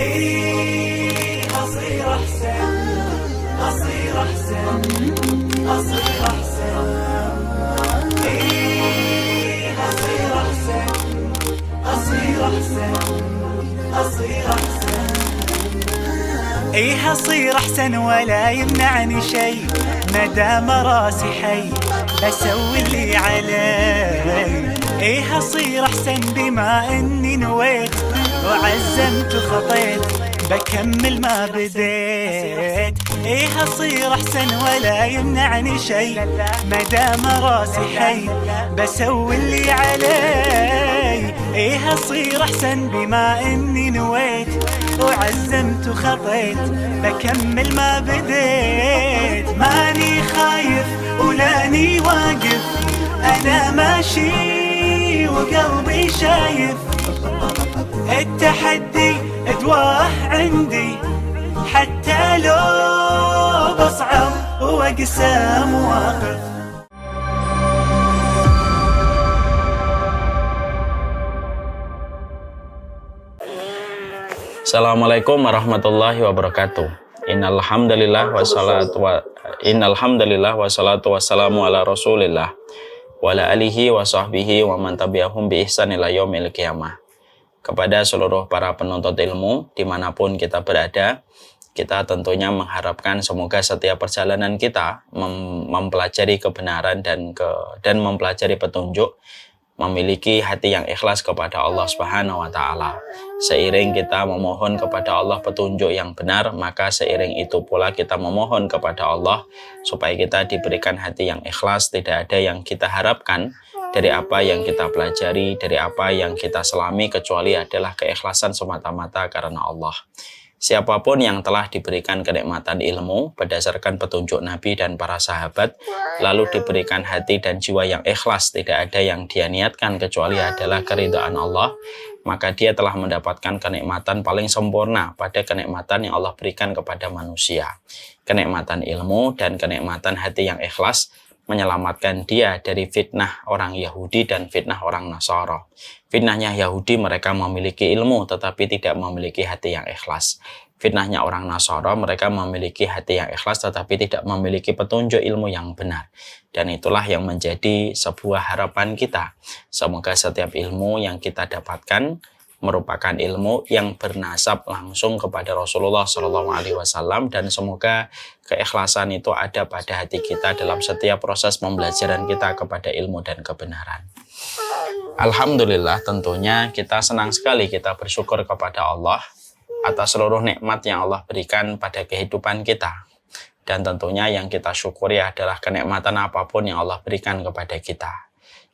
إيه أصير أحسن، أصير أحسن، أصير أحسن. إيه أصير أحسن، أصير أحسن، أصير أحسن. إيه أصير أحسن ولا يمنعني شي، مدام راسي حي بسوي اللي علي. إيه أصير أحسن بما إني نويت وعزمت وخطيت بكمل ما بديت. إيه أصير أحسن ولا يمنعني شي، مدام راسي حي بسوي اللي علي. إيه أصير أحسن بما إني نويت وعزمت وخطيت بكمل ما بديت. ماني خايف ولاني واقف، أنا ماشي وقلبي شايف. التحدي ادواه عندي حتى لو بصعب واقسى مواقف. Assalamualaikum warahmatullahi wabarakatuh. Innalhamdulillah wassalatu wassalamu ala rasulillah wa ala alihi wa sahbihi wa man tabi'ahum bi ihsan ila yaumil qiyamah. Kepada seluruh para penuntut ilmu dimanapun kita berada, kita tentunya mengharapkan semoga setiap perjalanan kita mempelajari kebenaran dan mempelajari petunjuk, memiliki hati yang ikhlas kepada Allah Subhanahu wa Ta'ala. Seiring kita memohon kepada Allah petunjuk yang benar, maka seiring itu pula kita memohon kepada Allah supaya kita diberikan hati yang ikhlas. Tidak ada yang kita harapkan dari apa yang kita pelajari, dari apa yang kita selami, kecuali adalah keikhlasan semata-mata karena Allah. Siapapun yang telah diberikan kenikmatan ilmu berdasarkan petunjuk Nabi dan para sahabat, lalu diberikan hati dan jiwa yang ikhlas, tidak ada yang dia niatkan kecuali adalah keridhaan Allah, maka dia telah mendapatkan kenikmatan paling sempurna pada kenikmatan yang Allah berikan kepada manusia. Kenikmatan ilmu dan kenikmatan hati yang ikhlas menyelamatkan dia dari fitnah orang Yahudi dan fitnah orang Nasara. Fitnahnya Yahudi, mereka memiliki ilmu tetapi tidak memiliki hati yang ikhlas. Fitnahnya orang Nasara, mereka memiliki hati yang ikhlas tetapi tidak memiliki petunjuk ilmu yang benar. Dan itulah yang menjadi sebuah harapan kita. Semoga setiap ilmu yang kita dapatkan merupakan ilmu yang bernasab langsung kepada Rasulullah SAW, dan semoga keikhlasan itu ada pada hati kita dalam setiap proses pembelajaran kita kepada ilmu dan kebenaran. Alhamdulillah, tentunya kita senang sekali, kita bersyukur kepada Allah atas seluruh nikmat yang Allah berikan pada kehidupan kita. Dan tentunya yang kita syukuri adalah kenikmatan apapun yang Allah berikan kepada kita.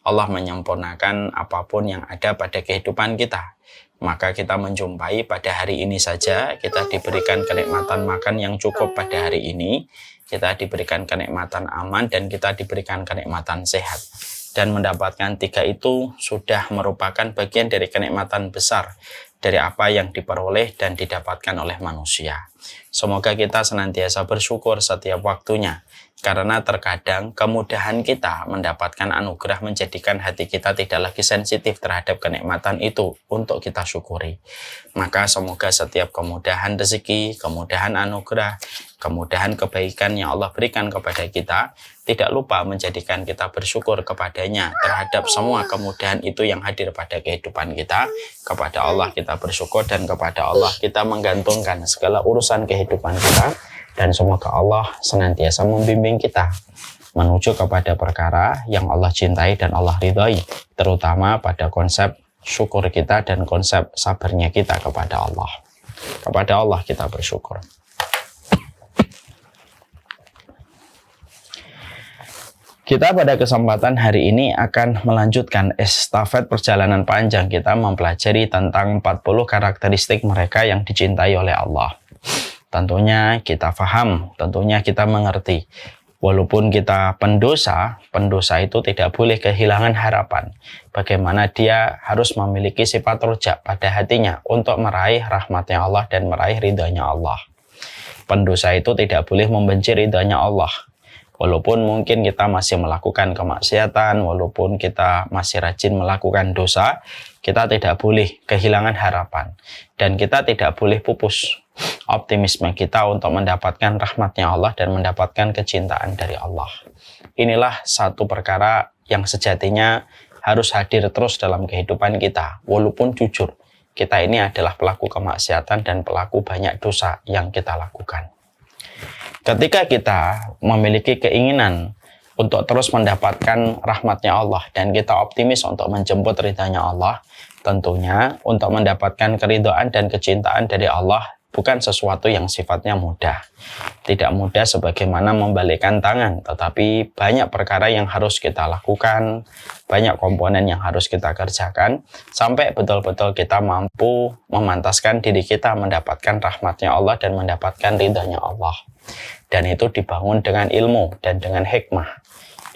Allah menyempurnakan apapun yang ada pada kehidupan kita. Maka kita menjumpai pada hari ini saja, kita diberikan kenikmatan makan yang cukup pada hari ini, kita diberikan kenikmatan aman, dan kita diberikan kenikmatan sehat. Dan mendapatkan tiga itu sudah merupakan bagian dari kenikmatan besar dari apa yang diperoleh dan didapatkan oleh manusia. Semoga kita senantiasa bersyukur setiap waktunya, karena terkadang kemudahan kita mendapatkan anugerah menjadikan hati kita tidak lagi sensitif terhadap kenikmatan itu untuk kita syukuri. Maka semoga setiap kemudahan rezeki, kemudahan anugerah, kemudahan kebaikan yang Allah berikan kepada kita, tidak lupa menjadikan kita bersyukur kepadanya terhadap semua kemudahan itu yang hadir pada kehidupan kita. Kepada Allah kita bersyukur, dan kepada Allah kita menggantungkan segala urusan kehidupan kita. Dan semoga Allah senantiasa membimbing kita menuju kepada perkara yang Allah cintai dan Allah ridhai, terutama pada konsep syukur kita dan konsep sabarnya kita kepada Allah. Kepada Allah kita bersyukur. Kita pada kesempatan hari ini akan melanjutkan estafet perjalanan panjang kita mempelajari tentang 40 karakteristik mereka yang dicintai oleh Allah. Tentunya kita paham, tentunya kita mengerti. Walaupun kita pendosa itu tidak boleh kehilangan harapan. Bagaimana dia harus memiliki sifat roja pada hatinya untuk meraih rahmatnya Allah dan meraih ridhanya Allah. Pendosa itu tidak boleh membenci ridhanya Allah. Walaupun mungkin kita masih melakukan kemaksiatan, walaupun kita masih rajin melakukan dosa, kita tidak boleh kehilangan harapan. Dan kita tidak boleh pupus optimisme kita untuk mendapatkan rahmatnya Allah dan mendapatkan kecintaan dari Allah. Inilah satu perkara yang sejatinya harus hadir terus dalam kehidupan kita. Walaupun jujur, kita ini adalah pelaku kemaksiatan dan pelaku banyak dosa yang kita lakukan. Ketika kita memiliki keinginan untuk terus mendapatkan rahmatnya Allah dan kita optimis untuk menjemput ridhanya Allah, tentunya untuk mendapatkan keridhaan dan kecintaan dari Allah bukan sesuatu yang sifatnya mudah. Tidak mudah sebagaimana membalikkan tangan, tetapi banyak perkara yang harus kita lakukan, banyak komponen yang harus kita kerjakan, sampai betul-betul kita mampu memantaskan diri kita mendapatkan rahmatnya Allah dan mendapatkan ridhanya Allah. Dan itu dibangun dengan ilmu dan dengan hikmah.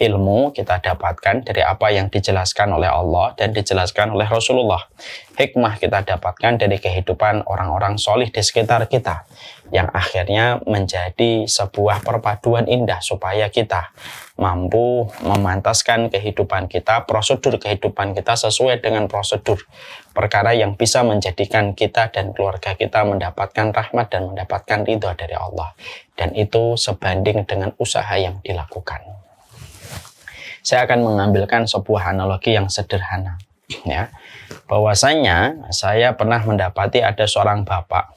Ilmu kita dapatkan dari apa yang dijelaskan oleh Allah dan dijelaskan oleh Rasulullah. Hikmah kita dapatkan dari kehidupan orang-orang solih di sekitar kita, yang akhirnya menjadi sebuah perpaduan indah supaya kita mampu memantaskan kehidupan kita, prosedur kehidupan kita sesuai dengan prosedur perkara yang bisa menjadikan kita dan keluarga kita mendapatkan rahmat dan mendapatkan ridha dari Allah. Dan itu sebanding dengan usaha yang dilakukan. Saya akan mengambilkan sebuah analogi yang sederhana, ya. Bahwasanya saya pernah mendapati ada seorang bapak,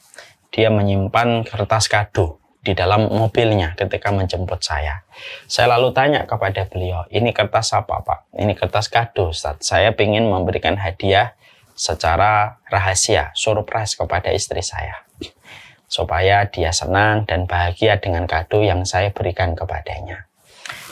dia menyimpan kertas kado di dalam mobilnya ketika menjemput saya. Saya lalu tanya kepada beliau, ini kertas apa Pak? Ini kertas kado Ustaz. Saya ingin memberikan hadiah secara rahasia, surprise kepada istri saya, supaya dia senang dan bahagia dengan kado yang saya berikan kepadanya.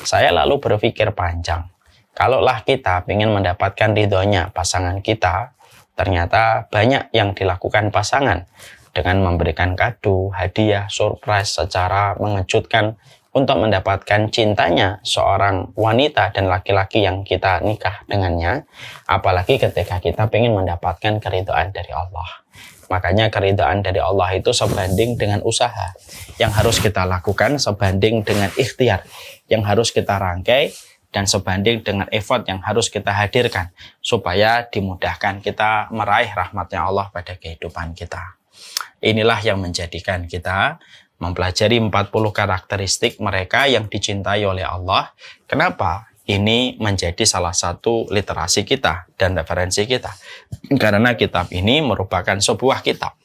Saya lalu berpikir panjang, kalaulah kita ingin mendapatkan ridhonya pasangan kita, ternyata banyak yang dilakukan pasangan dengan memberikan kado, hadiah, surprise secara mengejutkan untuk mendapatkan cintanya seorang wanita dan laki-laki yang kita nikah dengannya, apalagi ketika kita ingin mendapatkan keridhaan dari Allah. Makanya keridhaan dari Allah itu sebanding dengan usaha yang harus kita lakukan, sebanding dengan ikhtiar yang harus kita rangkai, dan sebanding dengan effort yang harus kita hadirkan supaya dimudahkan kita meraih rahmatnya Allah pada kehidupan kita. Inilah yang menjadikan kita mempelajari 40 karakteristik mereka yang dicintai oleh Allah. Kenapa? Ini menjadi salah satu literasi kita dan referensi kita. Karena kitab ini merupakan sebuah kitab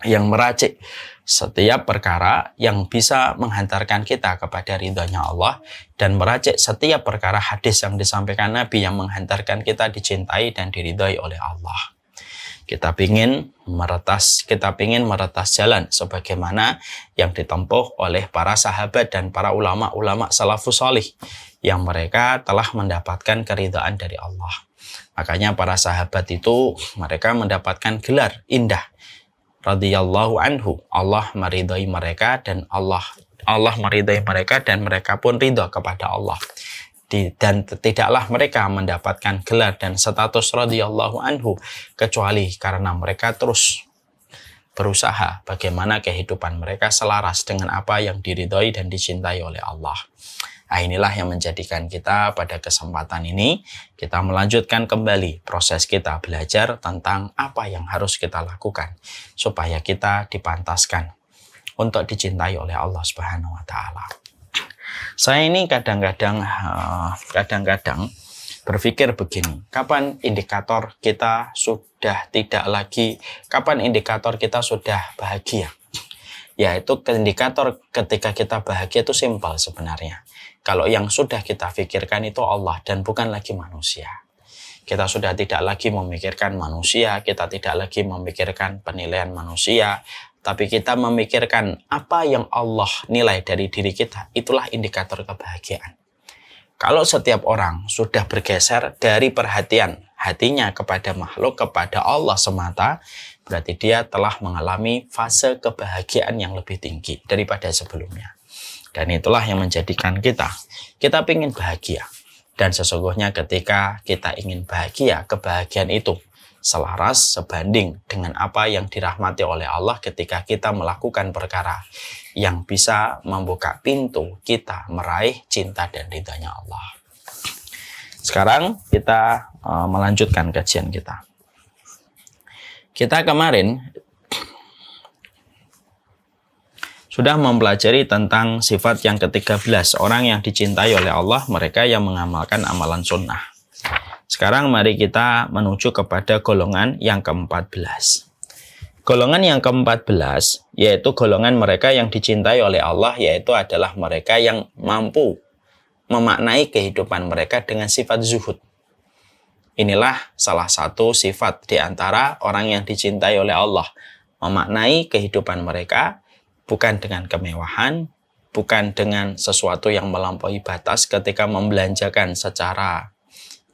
yang meracik setiap perkara yang bisa menghantarkan kita kepada ridhonya Allah, dan meracik setiap perkara hadis yang disampaikan Nabi yang menghantarkan kita dicintai dan diridhai oleh Allah. Kita ingin meretas jalan sebagaimana yang ditempuh oleh para sahabat dan para ulama-ulama salafus salih yang mereka telah mendapatkan keridhaan dari Allah. Makanya para sahabat itu mereka mendapatkan gelar indah radhiyallahu anhu. Allah meridhai mereka dan Allah meridhai mereka dan mereka pun ridha kepada Allah. Dan tidaklah mereka mendapatkan gelar dan status radhiyallahu anhu kecuali karena mereka terus berusaha bagaimana kehidupan mereka selaras dengan apa yang diridhai dan dicintai oleh Allah. Nah, inilah yang menjadikan kita pada kesempatan ini kita melanjutkan kembali proses kita belajar tentang apa yang harus kita lakukan supaya kita dipantaskan untuk dicintai oleh Allah Subhanahu wa taala. Saya ini kadang-kadang berpikir begini, kapan indikator kita sudah bahagia? Yaitu indikator ketika kita bahagia itu simpel sebenarnya. Kalau yang sudah kita pikirkan itu Allah dan bukan lagi manusia. Kita sudah tidak lagi memikirkan manusia, kita tidak lagi memikirkan penilaian manusia, tapi kita memikirkan apa yang Allah nilai dari diri kita, itulah indikator kebahagiaan. Kalau setiap orang sudah bergeser dari perhatian hatinya kepada makhluk, kepada Allah semata, berarti dia telah mengalami fase kebahagiaan yang lebih tinggi daripada sebelumnya. Dan itulah yang menjadikan kita ingin bahagia. Dan sesungguhnya ketika kita ingin bahagia, kebahagiaan itu selaras, sebanding dengan apa yang dirahmati oleh Allah ketika kita melakukan perkara yang bisa membuka pintu kita meraih cinta dan ridhanya Allah. Sekarang kita melanjutkan kajian kita. Kita kemarin sudah mempelajari tentang sifat yang ke-13, orang yang dicintai oleh Allah, mereka yang mengamalkan amalan sunnah. Sekarang mari kita menuju kepada golongan yang ke-14. Golongan yang ke-14 yaitu golongan mereka yang dicintai oleh Allah, yaitu adalah mereka yang mampu memaknai kehidupan mereka dengan sifat zuhud. Inilah salah satu sifat di antara orang yang dicintai oleh Allah, memaknai kehidupan mereka bukan dengan kemewahan, bukan dengan sesuatu yang melampaui batas ketika membelanjakan secara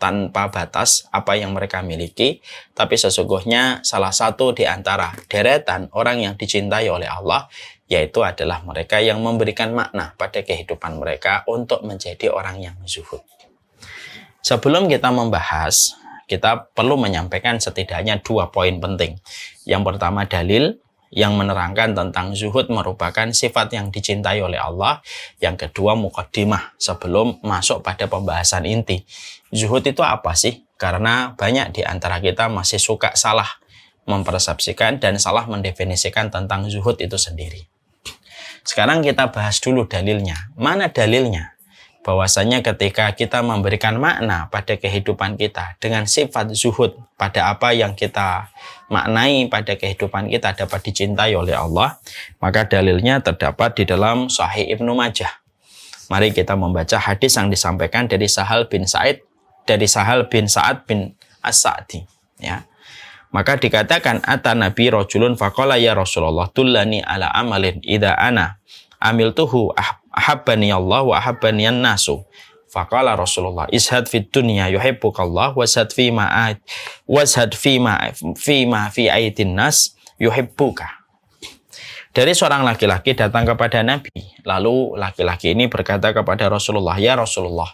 tanpa batas apa yang mereka miliki, tapi sesungguhnya salah satu di antara deretan orang yang dicintai oleh Allah, yaitu adalah mereka yang memberikan makna pada kehidupan mereka untuk menjadi orang yang zuhud. Sebelum kita membahas, kita perlu menyampaikan setidaknya 2 poin penting. Yang pertama, dalil yang menerangkan tentang zuhud merupakan sifat yang dicintai oleh Allah. Yang kedua, muqaddimah sebelum masuk pada pembahasan inti. Zuhud itu apa sih? Karena banyak di antara kita masih suka salah mempersepsikan dan salah mendefinisikan tentang zuhud itu sendiri. Sekarang kita bahas dulu dalilnya. Mana dalilnya? Bahwasanya ketika kita memberikan makna pada kehidupan kita dengan sifat zuhud pada apa yang kita maknai pada kehidupan kita dapat dicintai oleh Allah, maka dalilnya terdapat di dalam Sahih Ibnu Majah. Mari kita membaca hadis yang disampaikan dari Sahal bin Sa'ad bin As-Sa'di, ya. Maka dikatakan, ata nabi rajulun faqala ya Rasulullah dullani ala amalin idza ana amiltuhu ahabbani Allah wa ahabbani an-nasu. Faqala Rasulullah ishad fid dunya yuhibbukallah washad fi ma fi aitin nas yuhibbuka. Dari seorang laki-laki datang kepada Nabi, lalu laki-laki ini berkata kepada Rasulullah, ya Rasulullah,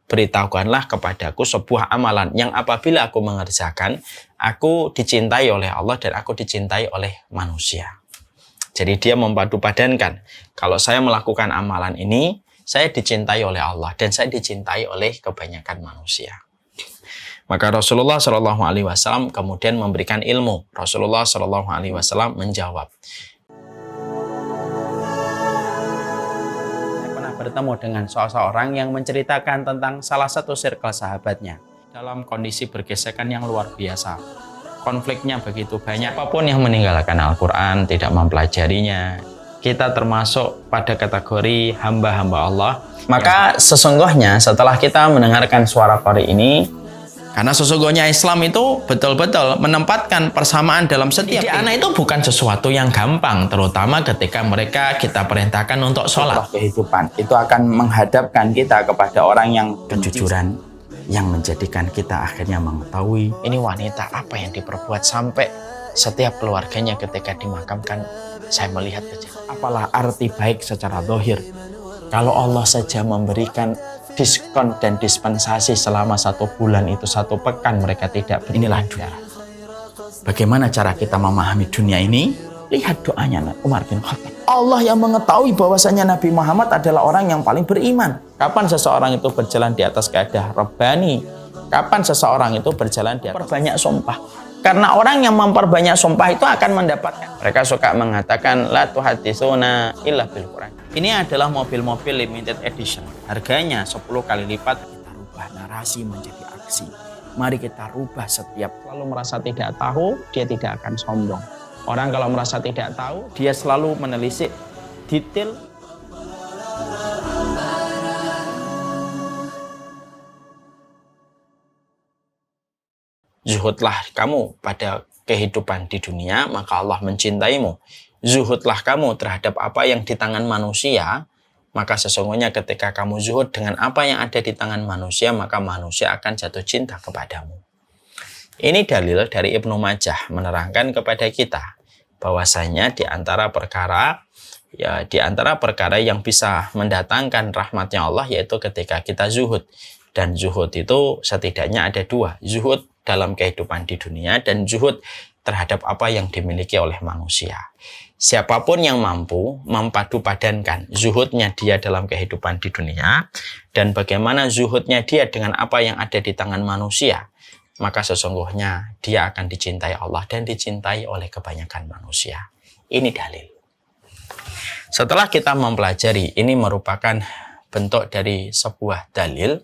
beritahukanlah kepadaku sebuah amalan yang apabila aku mengerjakan, aku dicintai oleh Allah dan aku dicintai oleh manusia. Jadi dia mempadu-padankan, kalau saya melakukan amalan ini, saya dicintai oleh Allah dan saya dicintai oleh kebanyakan manusia. Maka Rasulullah SAW kemudian memberikan ilmu. Rasulullah SAW menjawab, saya pernah bertemu dengan seseorang yang menceritakan tentang salah satu circle sahabatnya dalam kondisi bergesekan yang luar biasa. Konfliknya begitu banyak, apapun yang meninggalkan Al-Quran, tidak mempelajarinya, kita termasuk pada kategori hamba-hamba Allah. Maka sesungguhnya setelah kita mendengarkan suara qari ini, karena sesungguhnya Islam itu betul-betul menempatkan persamaan dalam setiap anak itu bukan sesuatu yang gampang, terutama ketika mereka kita perintahkan untuk sholat. Kehidupan itu akan menghadapkan kita kepada orang yang kejujuran, yang menjadikan kita akhirnya mengetahui ini wanita apa yang diperbuat sampai setiap keluarganya ketika dimakamkan saya melihat saja. Apalah arti baik secara zahir kalau Allah saja memberikan diskon dan dispensasi selama 1 bulan itu 1 pekan mereka tidak inilah dunia. Bagaimana cara kita memahami dunia ini? Lihat doanya Umar bin Khattab. Allah yang mengetahui bahwasanya Nabi Muhammad adalah orang yang paling beriman. Kapan seseorang itu berjalan di atas kaidah Rabbani? Kapan seseorang itu berjalan di atas perbanyak sumpah? Karena orang yang memperbanyak sumpah itu akan mendapatkan. Mereka suka mengatakan la tuhaditsuna illa bil Quran. Ini adalah mobil-mobil limited edition. Harganya 10 kali lipat. Kita rubah narasi menjadi aksi. Mari kita rubah setiap. Kalau merasa tidak tahu, dia tidak akan sombong. Orang kalau merasa tidak tahu, dia selalu menelisik detail. Zuhudlah kamu pada kehidupan di dunia, maka Allah mencintaimu. Zuhudlah kamu terhadap apa yang di tangan manusia, maka sesungguhnya ketika kamu zuhud dengan apa yang ada di tangan manusia, maka manusia akan jatuh cinta kepadamu. Ini dalil dari Ibnu Majah menerangkan kepada kita bahwasanya di antara perkara yang bisa mendatangkan rahmatnya Allah yaitu ketika kita zuhud. Dan zuhud itu setidaknya ada 2, zuhud dalam kehidupan di dunia dan zuhud terhadap apa yang dimiliki oleh manusia. Siapapun yang mampu memadupadankan zuhudnya dia dalam kehidupan di dunia dan bagaimana zuhudnya dia dengan apa yang ada di tangan manusia, maka sesungguhnya dia akan dicintai Allah dan dicintai oleh kebanyakan manusia. Ini dalil. Setelah kita mempelajari ini merupakan bentuk dari sebuah dalil,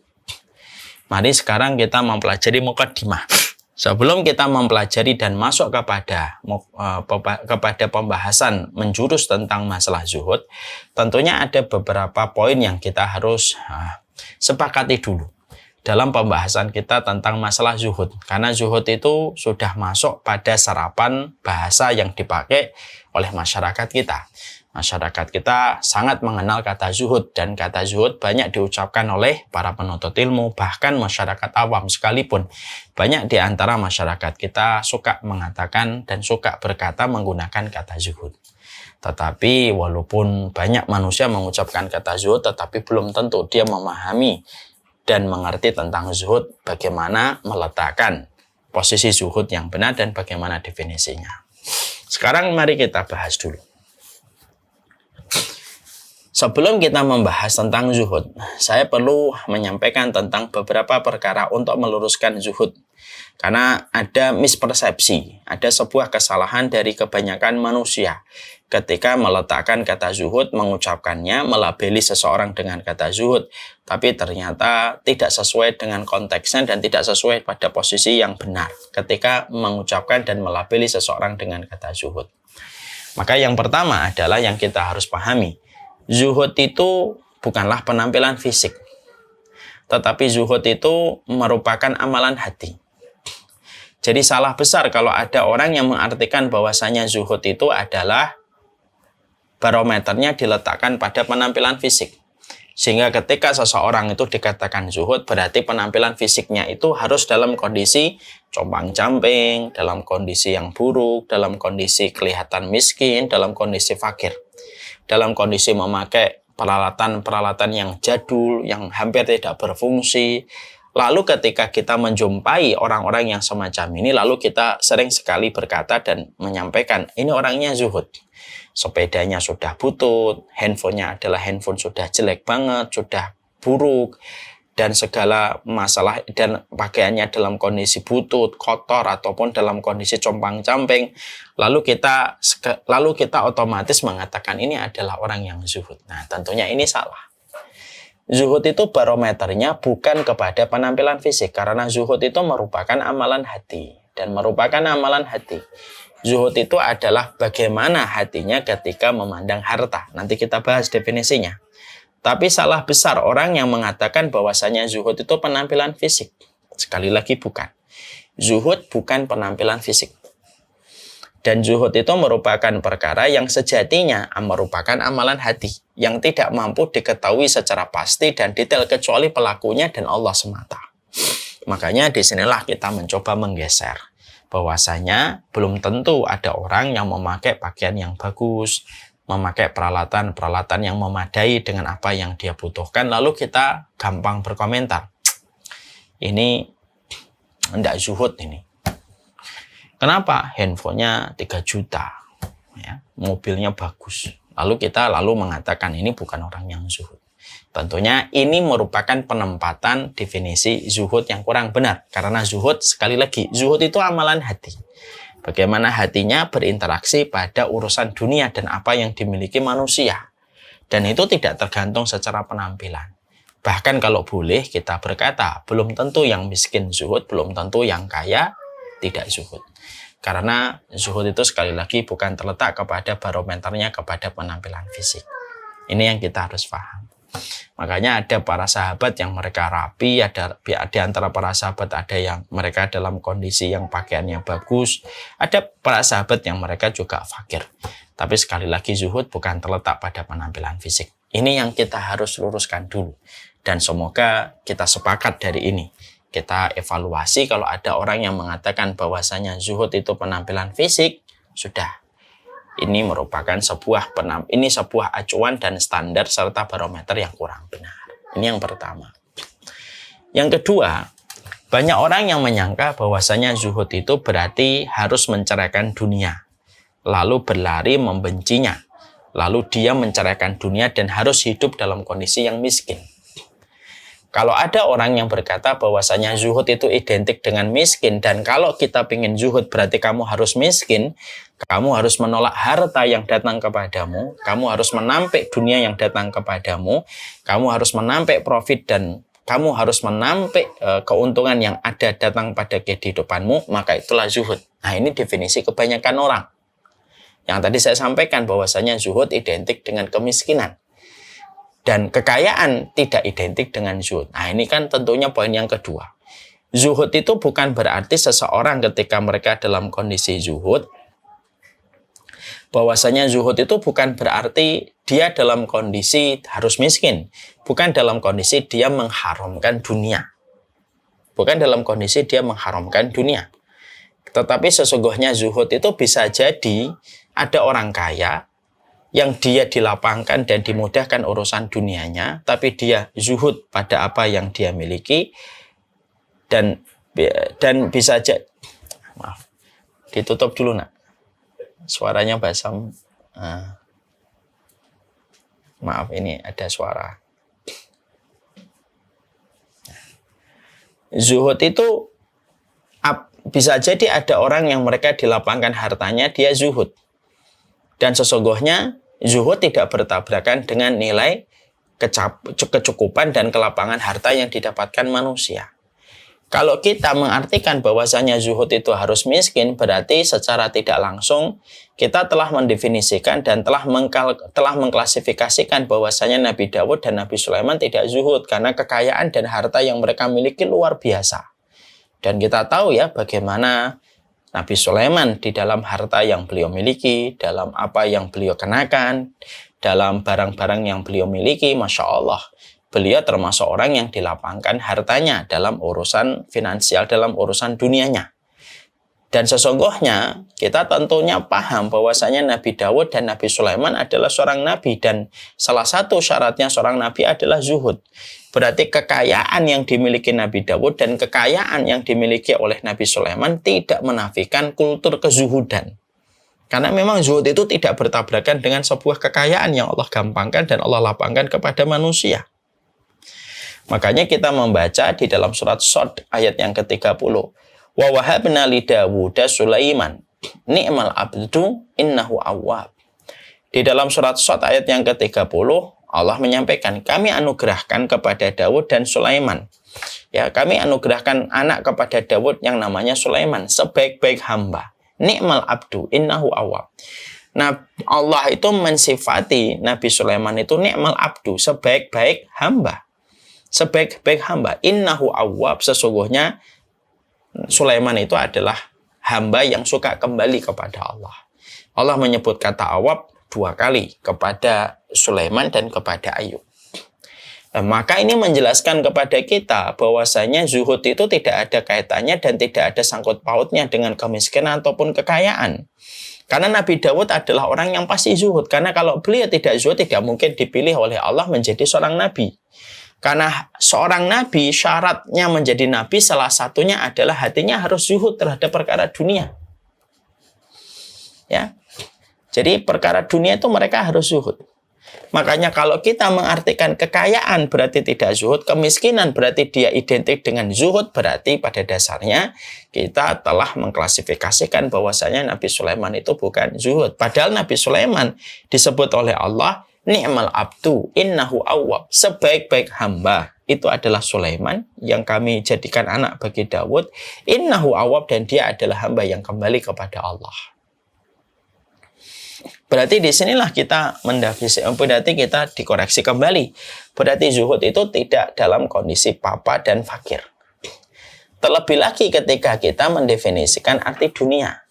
mari sekarang kita mempelajari muqaddimah. Sebelum kita mempelajari dan masuk kepada pembahasan menjurus tentang masalah zuhud, tentunya ada beberapa poin yang kita harus sepakati dulu dalam pembahasan kita tentang masalah zuhud. Karena zuhud itu sudah masuk pada serapan bahasa yang dipakai oleh masyarakat kita. Masyarakat kita sangat mengenal kata zuhud dan kata zuhud banyak diucapkan oleh para penuntut ilmu, bahkan masyarakat awam sekalipun. Banyak di antara masyarakat kita suka mengatakan dan suka berkata menggunakan kata zuhud. Tetapi walaupun banyak manusia mengucapkan kata zuhud, tetapi belum tentu dia memahami dan mengerti tentang zuhud, bagaimana meletakkan posisi zuhud yang benar dan bagaimana definisinya. Sekarang mari kita bahas dulu. Sebelum kita membahas tentang zuhud, saya perlu menyampaikan tentang beberapa perkara untuk meluruskan zuhud. Karena ada mispersepsi, ada sebuah kesalahan dari kebanyakan manusia ketika meletakkan kata zuhud, mengucapkannya, melabeli seseorang dengan kata zuhud, tapi ternyata tidak sesuai dengan konteksnya dan tidak sesuai pada posisi yang benar ketika mengucapkan dan melabeli seseorang dengan kata zuhud. Maka yang pertama adalah yang kita harus pahami, zuhud itu bukanlah penampilan fisik, tetapi zuhud itu merupakan amalan hati. Jadi salah besar kalau ada orang yang mengartikan bahwasanya zuhud itu adalah barometernya diletakkan pada penampilan fisik. Sehingga ketika seseorang itu dikatakan zuhud, berarti penampilan fisiknya itu harus dalam kondisi compang-camping, dalam kondisi yang buruk, dalam kondisi kelihatan miskin, dalam kondisi fakir. Dalam kondisi memakai peralatan-peralatan yang jadul, yang hampir tidak berfungsi. Lalu ketika kita menjumpai orang-orang yang semacam ini, lalu kita sering sekali berkata dan menyampaikan, ini orangnya zuhud. Sepedanya sudah butut, handphonenya adalah handphone sudah jelek banget, sudah buruk, dan segala masalah dan pakaiannya dalam kondisi butut, kotor, ataupun dalam kondisi compang-camping, lalu kita otomatis mengatakan ini adalah orang yang zuhud. Nah, tentunya ini salah. Zuhud itu barometernya bukan kepada penampilan fisik, karena zuhud itu merupakan amalan hati dan merupakan amalan hati. Zuhud itu adalah bagaimana hatinya ketika memandang harta. Nanti kita bahas definisinya. Tapi salah besar orang yang mengatakan bahwasanya zuhud itu penampilan fisik. Sekali lagi bukan. Zuhud bukan penampilan fisik. Dan zuhud itu merupakan perkara yang sejatinya merupakan amalan hati yang tidak mampu diketahui secara pasti dan detail kecuali pelakunya dan Allah semata. Makanya disinilah kita mencoba menggeser bahwasanya belum tentu ada orang yang memakai pakaian yang bagus, memakai peralatan-peralatan yang memadai dengan apa yang dia butuhkan, lalu kita gampang berkomentar, ini tidak zuhud ini. Kenapa? Handphonenya 3 juta, ya, mobilnya bagus. Lalu kita mengatakan ini bukan orang yang zuhud. Tentunya ini merupakan penempatan definisi zuhud yang kurang benar. Karena zuhud, sekali lagi, zuhud itu amalan hati. Bagaimana hatinya berinteraksi pada urusan dunia dan apa yang dimiliki manusia. Dan itu tidak tergantung secara penampilan. Bahkan kalau boleh kita berkata, belum tentu yang miskin zuhud, belum tentu yang kaya tidak zuhud. Karena zuhud itu sekali lagi bukan terletak kepada barometernya kepada penampilan fisik. Ini yang kita harus paham. Makanya ada para sahabat yang mereka rapi, ada di antara para sahabat ada yang mereka dalam kondisi yang pakaiannya bagus, ada para sahabat yang mereka juga fakir. Tapi sekali lagi zuhud bukan terletak pada penampilan fisik. Ini yang kita harus luruskan dulu. Dan semoga kita sepakat dari ini. Kita evaluasi kalau ada orang yang mengatakan bahwasanya zuhud itu penampilan fisik, sudah. Ini merupakan sebuah acuan dan standar serta barometer yang kurang benar. Ini yang pertama. Yang kedua, Banyak orang yang menyangka bahwasanya zuhud itu berarti harus menceraikan dunia, lalu berlari membencinya, lalu dia menceraikan dunia dan harus hidup dalam kondisi yang miskin. Kalau ada orang yang berkata bahwasanya zuhud itu identik dengan miskin, dan kalau kita ingin zuhud berarti kamu harus miskin, kamu harus menolak harta yang datang kepadamu, kamu harus menampik dunia yang datang kepadamu, kamu harus menampik profit dan kamu harus menampik keuntungan yang ada datang pada kehidupanmu, maka itulah zuhud. Nah, ini definisi kebanyakan orang. Yang tadi saya sampaikan bahwasanya zuhud identik dengan kemiskinan. Dan kekayaan tidak identik dengan zuhud. Nah, ini kan tentunya poin yang kedua. Zuhud itu bukan berarti seseorang ketika mereka dalam kondisi zuhud, bahwasanya zuhud itu bukan berarti dia dalam kondisi harus miskin. Bukan dalam kondisi dia mengharamkan dunia. Bukan dalam kondisi dia mengharamkan dunia. Tetapi sesungguhnya zuhud itu bisa jadi ada orang kaya yang dia dilapangkan dan dimudahkan urusan dunianya, tapi dia zuhud pada apa yang dia miliki, dan bisa aja, maaf, ditutup dulu nak, suaranya basam, maaf ini ada suara. Zuhud itu bisa jadi ada orang yang mereka dilapangkan hartanya, dia zuhud, dan sesungguhnya zuhud tidak bertabrakan dengan nilai kecukupan dan kelapangan harta yang didapatkan manusia. Kalau kita mengartikan bahwasanya zuhud itu harus miskin, berarti secara tidak langsung kita telah mendefinisikan dan telah mengklasifikasikan bahwasanya Nabi Daud dan Nabi Sulaiman tidak zuhud karena kekayaan dan harta yang mereka miliki luar biasa. Dan kita tahu ya bagaimana Nabi Sulaiman di dalam harta yang beliau miliki, dalam apa yang beliau kenakan, dalam barang-barang yang beliau miliki, Masya Allah, beliau termasuk orang yang dilapangkan hartanya dalam urusan finansial, dalam urusan dunianya. Dan sesungguhnya kita tentunya paham bahwasanya Nabi Daud dan Nabi Sulaiman adalah seorang nabi, dan salah satu syaratnya seorang nabi adalah zuhud. Berarti kekayaan yang dimiliki Nabi Daud dan kekayaan yang dimiliki oleh Nabi Sulaiman tidak menafikan kultur kezuhudan. Karena memang zuhud itu tidak bertabrakan dengan sebuah kekayaan yang Allah gampangkan dan Allah lapangkan kepada manusia. Makanya kita membaca di dalam surat Shad ayat yang ke-30. Wa wahabna li Dawuda Sulaiman ni'mal abdu innahu awwab. Di dalam surat Shad ayat yang ke-30 Allah menyampaikan, kami anugerahkan kepada Daud dan Sulaiman. Ya, kami anugerahkan anak kepada Daud yang namanya Sulaiman, sebaik-baik hamba. Ni'mal abdu innahu awwab. Nah, Allah itu mensifati Nabi Sulaiman itu ni'mal abdu, sebaik-baik hamba. Sebaik-baik hamba. Innahu awwab, sesungguhnya Sulaiman itu adalah hamba yang suka kembali kepada Allah. Allah menyebut kata awwab 2 kali kepada Sulaiman dan kepada Ayub. Nah, maka ini menjelaskan kepada kita bahwasanya zuhud itu tidak ada kaitannya dan tidak ada sangkut pautnya dengan kemiskinan ataupun kekayaan. Karena Nabi Daud adalah orang yang pasti zuhud. Karena kalau beliau tidak zuhud, tidak mungkin dipilih oleh Allah menjadi seorang nabi. Karena seorang nabi, syaratnya menjadi nabi salah satunya adalah hatinya harus zuhud terhadap perkara dunia. Ya. Jadi perkara dunia itu mereka harus zuhud. Makanya kalau kita mengartikan kekayaan berarti tidak zuhud, kemiskinan berarti dia identik dengan zuhud, berarti pada dasarnya kita telah mengklasifikasikan bahwasanya Nabi Sulaiman itu bukan zuhud. Padahal Nabi Sulaiman disebut oleh Allah, ni'mal abdu innahu awwab, sebaik-baik hamba. Itu adalah Sulaiman yang kami jadikan anak bagi Daud. Innahu awwab, dan dia adalah hamba yang kembali kepada Allah. Berarti disinilah kita berarti kita dikoreksi kembali. Berarti zuhud itu tidak dalam kondisi papa dan fakir. Terlebih lagi ketika kita mendefinisikan arti dunia.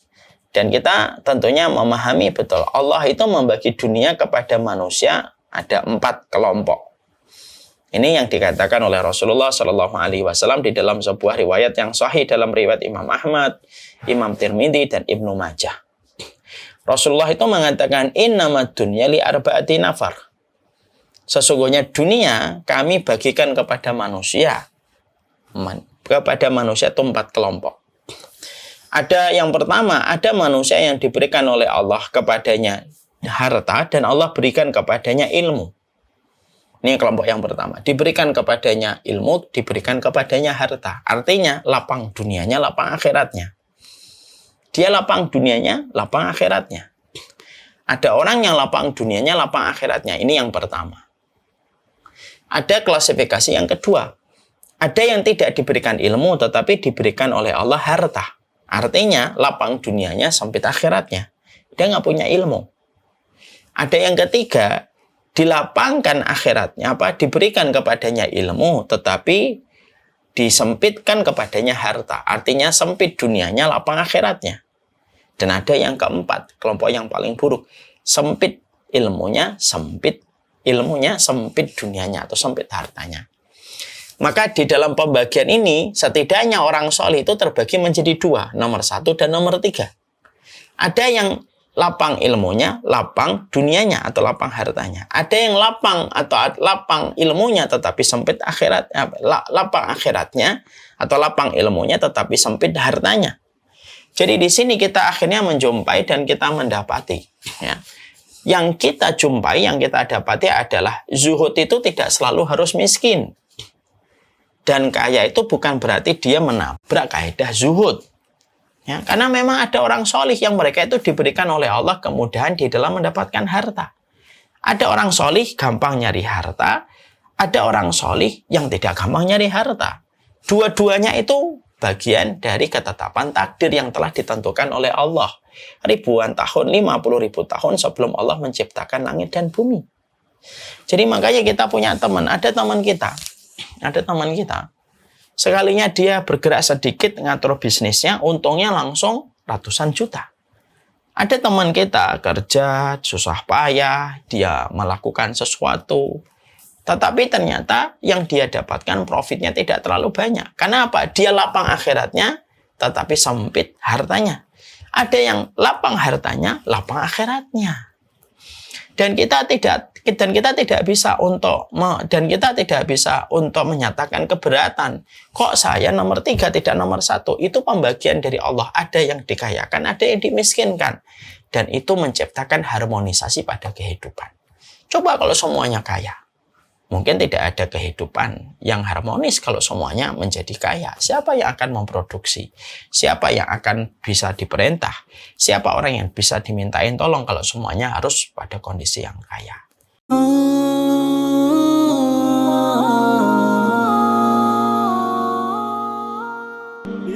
Dan kita tentunya memahami betul Allah itu membagi dunia kepada manusia ada 4 kelompok. Ini yang dikatakan oleh Rasulullah SAW di dalam sebuah riwayat yang sahih dalam riwayat Imam Ahmad, Imam Tirmidzi, dan Ibnu Majah. Rasulullah itu mengatakan innamad dunya li arba'ati nafar. Sesungguhnya dunia kami bagikan kepada manusia kepada manusia itu 4 kelompok. Ada yang pertama, ada manusia yang diberikan oleh Allah kepadanya harta dan Allah berikan kepadanya ilmu. Ini kelompok yang pertama. Diberikan kepadanya ilmu, diberikan kepadanya harta. Artinya lapang dunianya, lapang akhiratnya. Dia lapang dunianya, lapang akhiratnya. Ada orang yang lapang dunianya, lapang akhiratnya. Ini yang pertama. Ada klasifikasi yang kedua. Ada yang tidak diberikan ilmu, tetapi diberikan oleh Allah harta. Artinya lapang dunianya, sempit akhiratnya. Dia nggak punya ilmu. Ada yang ketiga, dilapangkan akhiratnya, diberikan kepadanya ilmu, tetapi disempitkan kepadanya harta. Artinya sempit dunianya, lapang akhiratnya. Dan ada yang keempat, kelompok yang paling buruk. Sempit ilmunya, sempit dunianya atau sempit hartanya. Maka di dalam pembagian ini, setidaknya orang soleh itu terbagi menjadi 2, nomor 1 dan nomor 3. Ada yang lapang ilmunya, lapang dunianya atau lapang hartanya. Ada yang lapang atau lapang ilmunya tetapi sempit lapang akhiratnya atau lapang ilmunya tetapi sempit hartanya. Jadi di sini kita akhirnya menjumpai dan kita mendapati, ya. Yang kita jumpai, yang kita dapati adalah zuhud itu tidak selalu harus miskin. Dan kaya itu bukan berarti dia menabrak kaidah zuhud. Ya, karena memang ada orang solih yang mereka itu diberikan oleh Allah kemudahan di dalam mendapatkan harta. Ada orang solih gampang nyari harta, ada orang solih yang tidak gampang nyari harta. Dua-duanya itu bagian dari ketetapan takdir yang telah ditentukan oleh Allah. Ribuan tahun, 50.000 tahun sebelum Allah menciptakan langit dan bumi. Jadi makanya kita punya teman, ada teman kita. Sekalinya dia bergerak sedikit ngatur bisnisnya, untungnya langsung ratusan juta. Ada teman kita kerja susah payah, dia melakukan sesuatu, tetapi ternyata yang dia dapatkan profitnya tidak terlalu banyak. Karena apa? Dia lapang akhiratnya, tetapi sempit hartanya. Ada yang lapang hartanya, lapang akhiratnya. Dan kita tidak bisa untuk menyatakan keberatan. Kok saya nomor 3 tidak nomor 1? Itu pembagian dari Allah. Ada yang dikayakan, ada yang dimiskinkan. Dan itu menciptakan harmonisasi pada kehidupan. Coba kalau semuanya kaya. Mungkin tidak ada kehidupan yang harmonis kalau semuanya menjadi kaya. Siapa yang akan memproduksi? Siapa yang akan bisa diperintah? Siapa orang yang bisa dimintain tolong kalau semuanya harus pada kondisi yang kaya?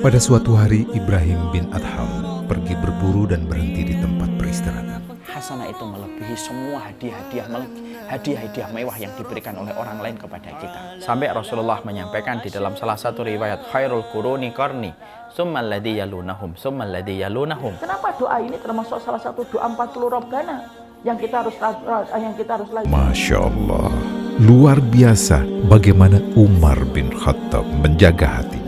Pada suatu hari, Ibrahim bin Adham pergi berburu dan berhenti di tempat peristirahatan. Hasanah itu melebihi semua hadiah-hadiah mewah yang diberikan oleh orang lain kepada kita. Sampai Rasulullah menyampaikan di dalam salah satu riwayat, khairul quruni qarni, tsummal ladzi yalunahum, tsummal ladzi yalunahum. Kenapa doa ini termasuk salah satu doa 40 Rabbana yang kita harus lagi? Masya Allah, luar biasa bagaimana Umar bin Khattab menjaga hatinya.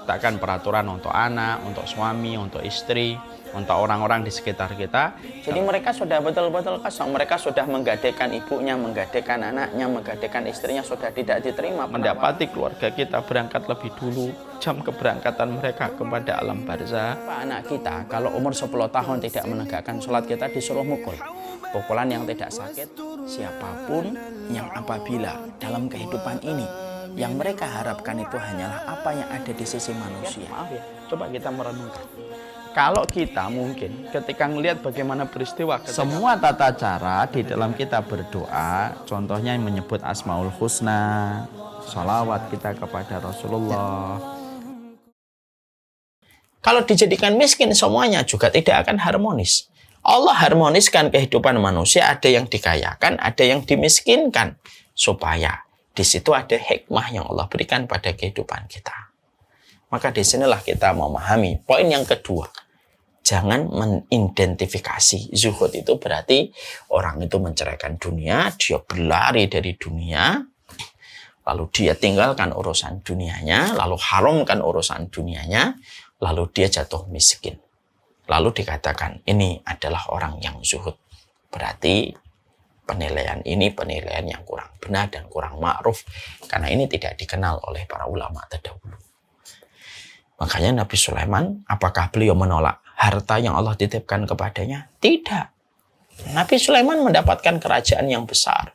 Letakkan peraturan untuk anak, untuk suami, untuk istri, untuk orang-orang di sekitar kita. Jadi mereka sudah betul-betul kosong. Mereka sudah menggadaikan ibunya, menggadaikan anaknya, menggadaikan istrinya, sudah tidak diterima. Mendapati keluarga kita berangkat lebih dulu, jam keberangkatan mereka kepada alam barzah. Anak kita kalau umur 10 tahun tidak menegakkan sholat, kita disuruh mukul. Pukulan yang tidak sakit. Siapapun yang apabila dalam kehidupan ini yang mereka harapkan itu hanyalah apa yang ada di sisi manusia. Maaf ya, coba kita merenungkan. Kalau kita mungkin ketika melihat bagaimana peristiwa semua tata cara di dalam kita berdoa, contohnya menyebut Asmaul Husna, sholawat kita kepada Rasulullah. Kalau dijadikan miskin semuanya juga tidak akan harmonis. Allah harmoniskan kehidupan manusia, ada yang dikayakan, ada yang dimiskinkan, supaya di situ ada hikmah yang Allah berikan pada kehidupan kita. Maka disinilah kita memahami poin yang kedua. Jangan mengidentifikasi. Zuhud itu berarti orang itu menceraikan dunia, dia berlari dari dunia, lalu dia tinggalkan urusan dunianya, lalu haramkan urusan dunianya, lalu dia jatuh miskin. Lalu dikatakan ini adalah orang yang zuhud. Berarti penilaian ini penilaian yang kurang benar dan kurang ma'ruf, karena ini tidak dikenal oleh para ulama terdahulu. Makanya Nabi Sulaiman, apakah beliau menolak harta yang Allah titipkan kepadanya? Tidak. Nabi Sulaiman mendapatkan kerajaan yang besar.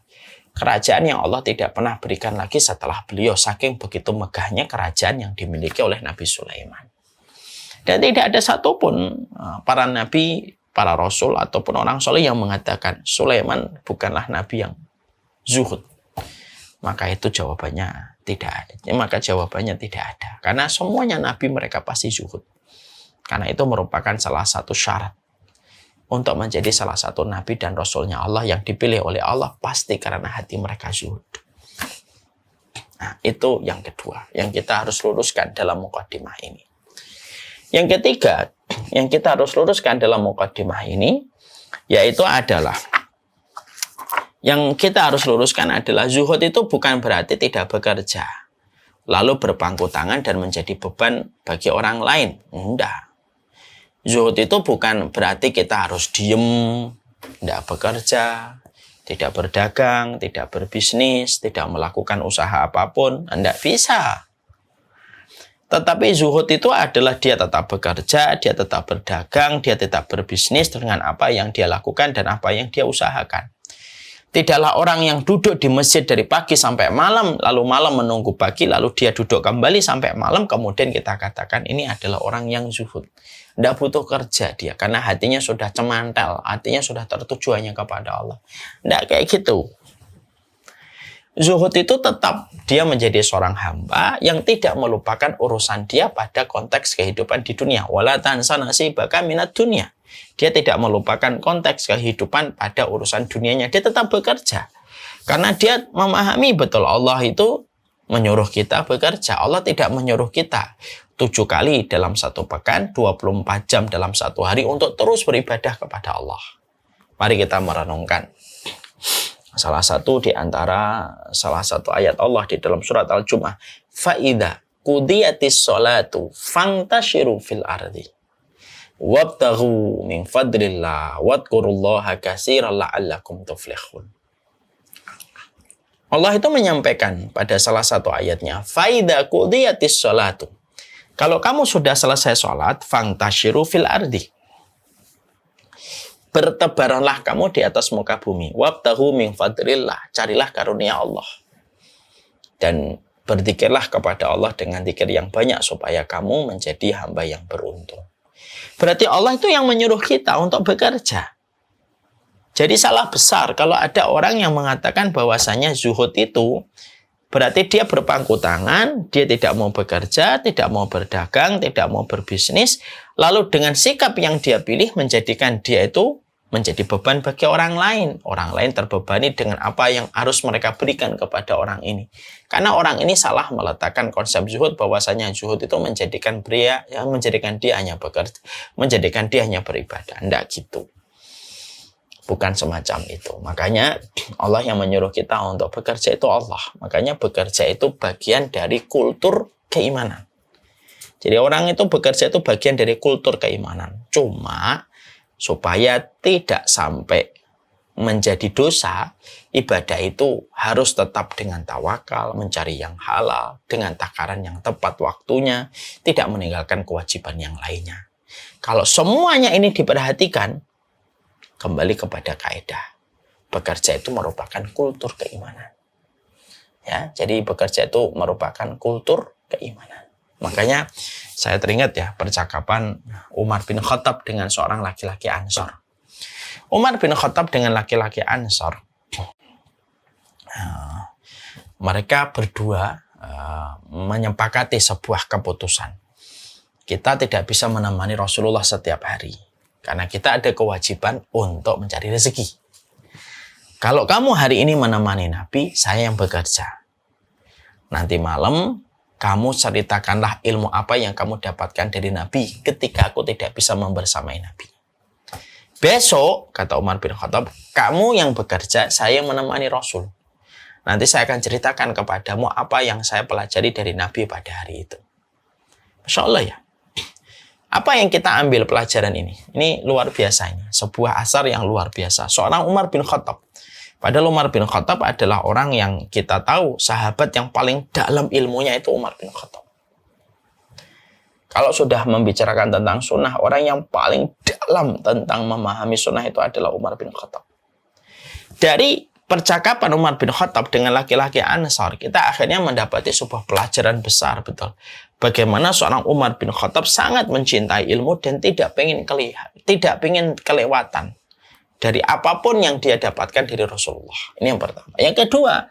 Kerajaan yang Allah tidak pernah berikan lagi setelah beliau, saking begitu megahnya kerajaan yang dimiliki oleh Nabi Sulaiman. Dan tidak ada satupun para nabi, para rasul, ataupun orang soleh yang mengatakan Sulaiman bukanlah nabi yang zuhud. Maka itu jawabannya tidak ada. Maka jawabannya tidak ada. Karena semuanya nabi mereka pasti zuhud. Karena itu merupakan salah satu syarat untuk menjadi salah satu nabi dan rasulnya Allah yang dipilih oleh Allah, pasti karena hati mereka zuhud. Nah, itu yang kedua yang kita harus luruskan dalam mukadimah ini. Yang ketiga yang kita harus luruskan dalam mukadimah ini yaitu adalah zuhud itu bukan berarti tidak bekerja lalu berpangku tangan dan menjadi beban bagi orang lain. Enggak. Zuhud itu bukan berarti kita harus diem, tidak bekerja, tidak berdagang, tidak berbisnis, tidak melakukan usaha apapun. Tidak bisa. Tetapi zuhud itu adalah dia tetap bekerja, dia tetap berdagang, dia tetap berbisnis dengan apa yang dia lakukan dan apa yang dia usahakan. Tidaklah orang yang duduk di masjid dari pagi sampai malam, lalu malam menunggu pagi, lalu dia duduk kembali sampai malam, kemudian kita katakan ini adalah orang yang zuhud. Tidak butuh kerja dia, karena hatinya sudah cemantel, hatinya sudah tertuju hanya kepada Allah. Tidak kayak gitu. Zuhud itu tetap dia menjadi seorang hamba yang tidak melupakan urusan dia pada konteks kehidupan di dunia. Wala tansa nasibaka minad dunya. Dia tidak melupakan konteks kehidupan pada urusan dunianya. Dia tetap bekerja. Karena dia memahami betul Allah itu menyuruh kita bekerja. Allah tidak menyuruh kita 7 kali dalam satu pekan, 24 jam dalam satu hari untuk terus beribadah kepada Allah. Mari kita merenungkan. Salah satu ayat Allah di dalam surat Al-Jumu'ah. Fa'idha qudiyatis sholatu fantashiru fil ardi. Wabtaghu min fadlillah wadhkurullaha katsiran la'allakum tuflihun. Allah itu menyampaikan pada salah satu ayatnya, faida qudiyatis sholatu. Kalau kamu sudah selesai sholat, fantashiru fil ardi. Bertebaranlah kamu di atas muka bumi. Wabtaghu min fadlillah. Carilah karunia Allah. Dan berzikirlah kepada Allah dengan zikir yang banyak supaya kamu menjadi hamba yang beruntung. Berarti Allah itu yang menyuruh kita untuk bekerja. Jadi salah besar kalau ada orang yang mengatakan bahwasanya zuhud itu berarti dia berpangku tangan, dia tidak mau bekerja, tidak mau berdagang, tidak mau berbisnis, lalu dengan sikap yang dia pilih menjadikan dia itu menjadi beban bagi orang lain. Orang lain terbebani dengan apa yang harus mereka berikan kepada orang ini. Karena orang ini salah meletakkan konsep zuhud bahwasanya zuhud itu menjadikan dia hanya bekerja, menjadikan dia hanya beribadah. Tidak gitu. Bukan semacam itu. Makanya Allah yang menyuruh kita untuk bekerja itu Allah. Makanya bekerja itu bagian dari kultur keimanan. Jadi orang itu bekerja itu bagian dari kultur keimanan. Cuma supaya tidak sampai menjadi dosa, ibadah itu harus tetap dengan tawakal, mencari yang halal, dengan takaran yang tepat waktunya, tidak meninggalkan kewajiban yang lainnya. Kalau semuanya ini diperhatikan, kembali kepada kaidah. Bekerja itu merupakan kultur keimanan. Ya, jadi bekerja itu merupakan kultur keimanan. Makanya saya teringat ya percakapan Umar bin Khattab dengan seorang laki-laki Ansor. Umar bin Khattab dengan laki-laki Ansor, mereka berdua menyepakati sebuah keputusan. Kita tidak bisa menemani Rasulullah setiap hari. Karena kita ada kewajiban untuk mencari rezeki. Kalau kamu hari ini menemani Nabi, saya yang bekerja. Nanti malam, kamu ceritakanlah ilmu apa yang kamu dapatkan dari Nabi ketika aku tidak bisa membersamai Nabi. Besok, kata Umar bin Khattab, kamu yang bekerja, saya menemani Rasul. Nanti saya akan ceritakan kepadamu apa yang saya pelajari dari Nabi pada hari itu. Masya Allah ya. Apa yang kita ambil pelajaran ini? Ini luar biasa ini. Sebuah asar yang luar biasa. Seorang Umar bin Khattab. Padahal Umar bin Khattab adalah orang yang kita tahu sahabat yang paling dalam ilmunya itu Umar bin Khattab. Kalau sudah membicarakan tentang sunnah, orang yang paling dalam tentang memahami sunnah itu adalah Umar bin Khattab. Dari percakapan Umar bin Khattab dengan laki-laki Ansar, kita akhirnya mendapati sebuah pelajaran besar, betul. Bagaimana seorang Umar bin Khattab sangat mencintai ilmu dan tidak ingin kelewatan dari apapun yang dia dapatkan dari Rasulullah. Ini yang pertama. Yang kedua,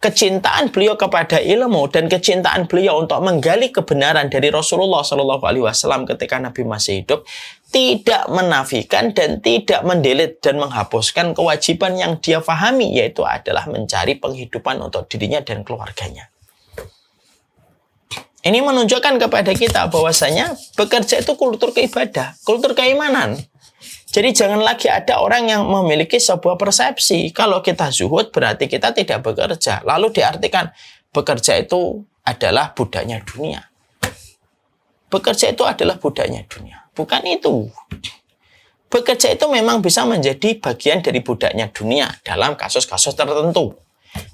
kecintaan beliau kepada ilmu dan kecintaan beliau untuk menggali kebenaran dari Rasulullah SAW ketika Nabi masih hidup tidak menafikan dan tidak mendelit dan menghapuskan kewajiban yang dia fahami, yaitu adalah mencari penghidupan untuk dirinya dan keluarganya. Ini menunjukkan kepada kita bahwasanya bekerja itu kultur keibadah, kultur keimanan. Jadi jangan lagi ada orang yang memiliki sebuah persepsi kalau kita zuhud berarti kita tidak bekerja. Lalu diartikan bekerja itu adalah budaknya dunia. Bekerja itu adalah budaknya dunia. Bukan itu. Bekerja itu memang bisa menjadi bagian dari budaknya dunia dalam kasus-kasus tertentu.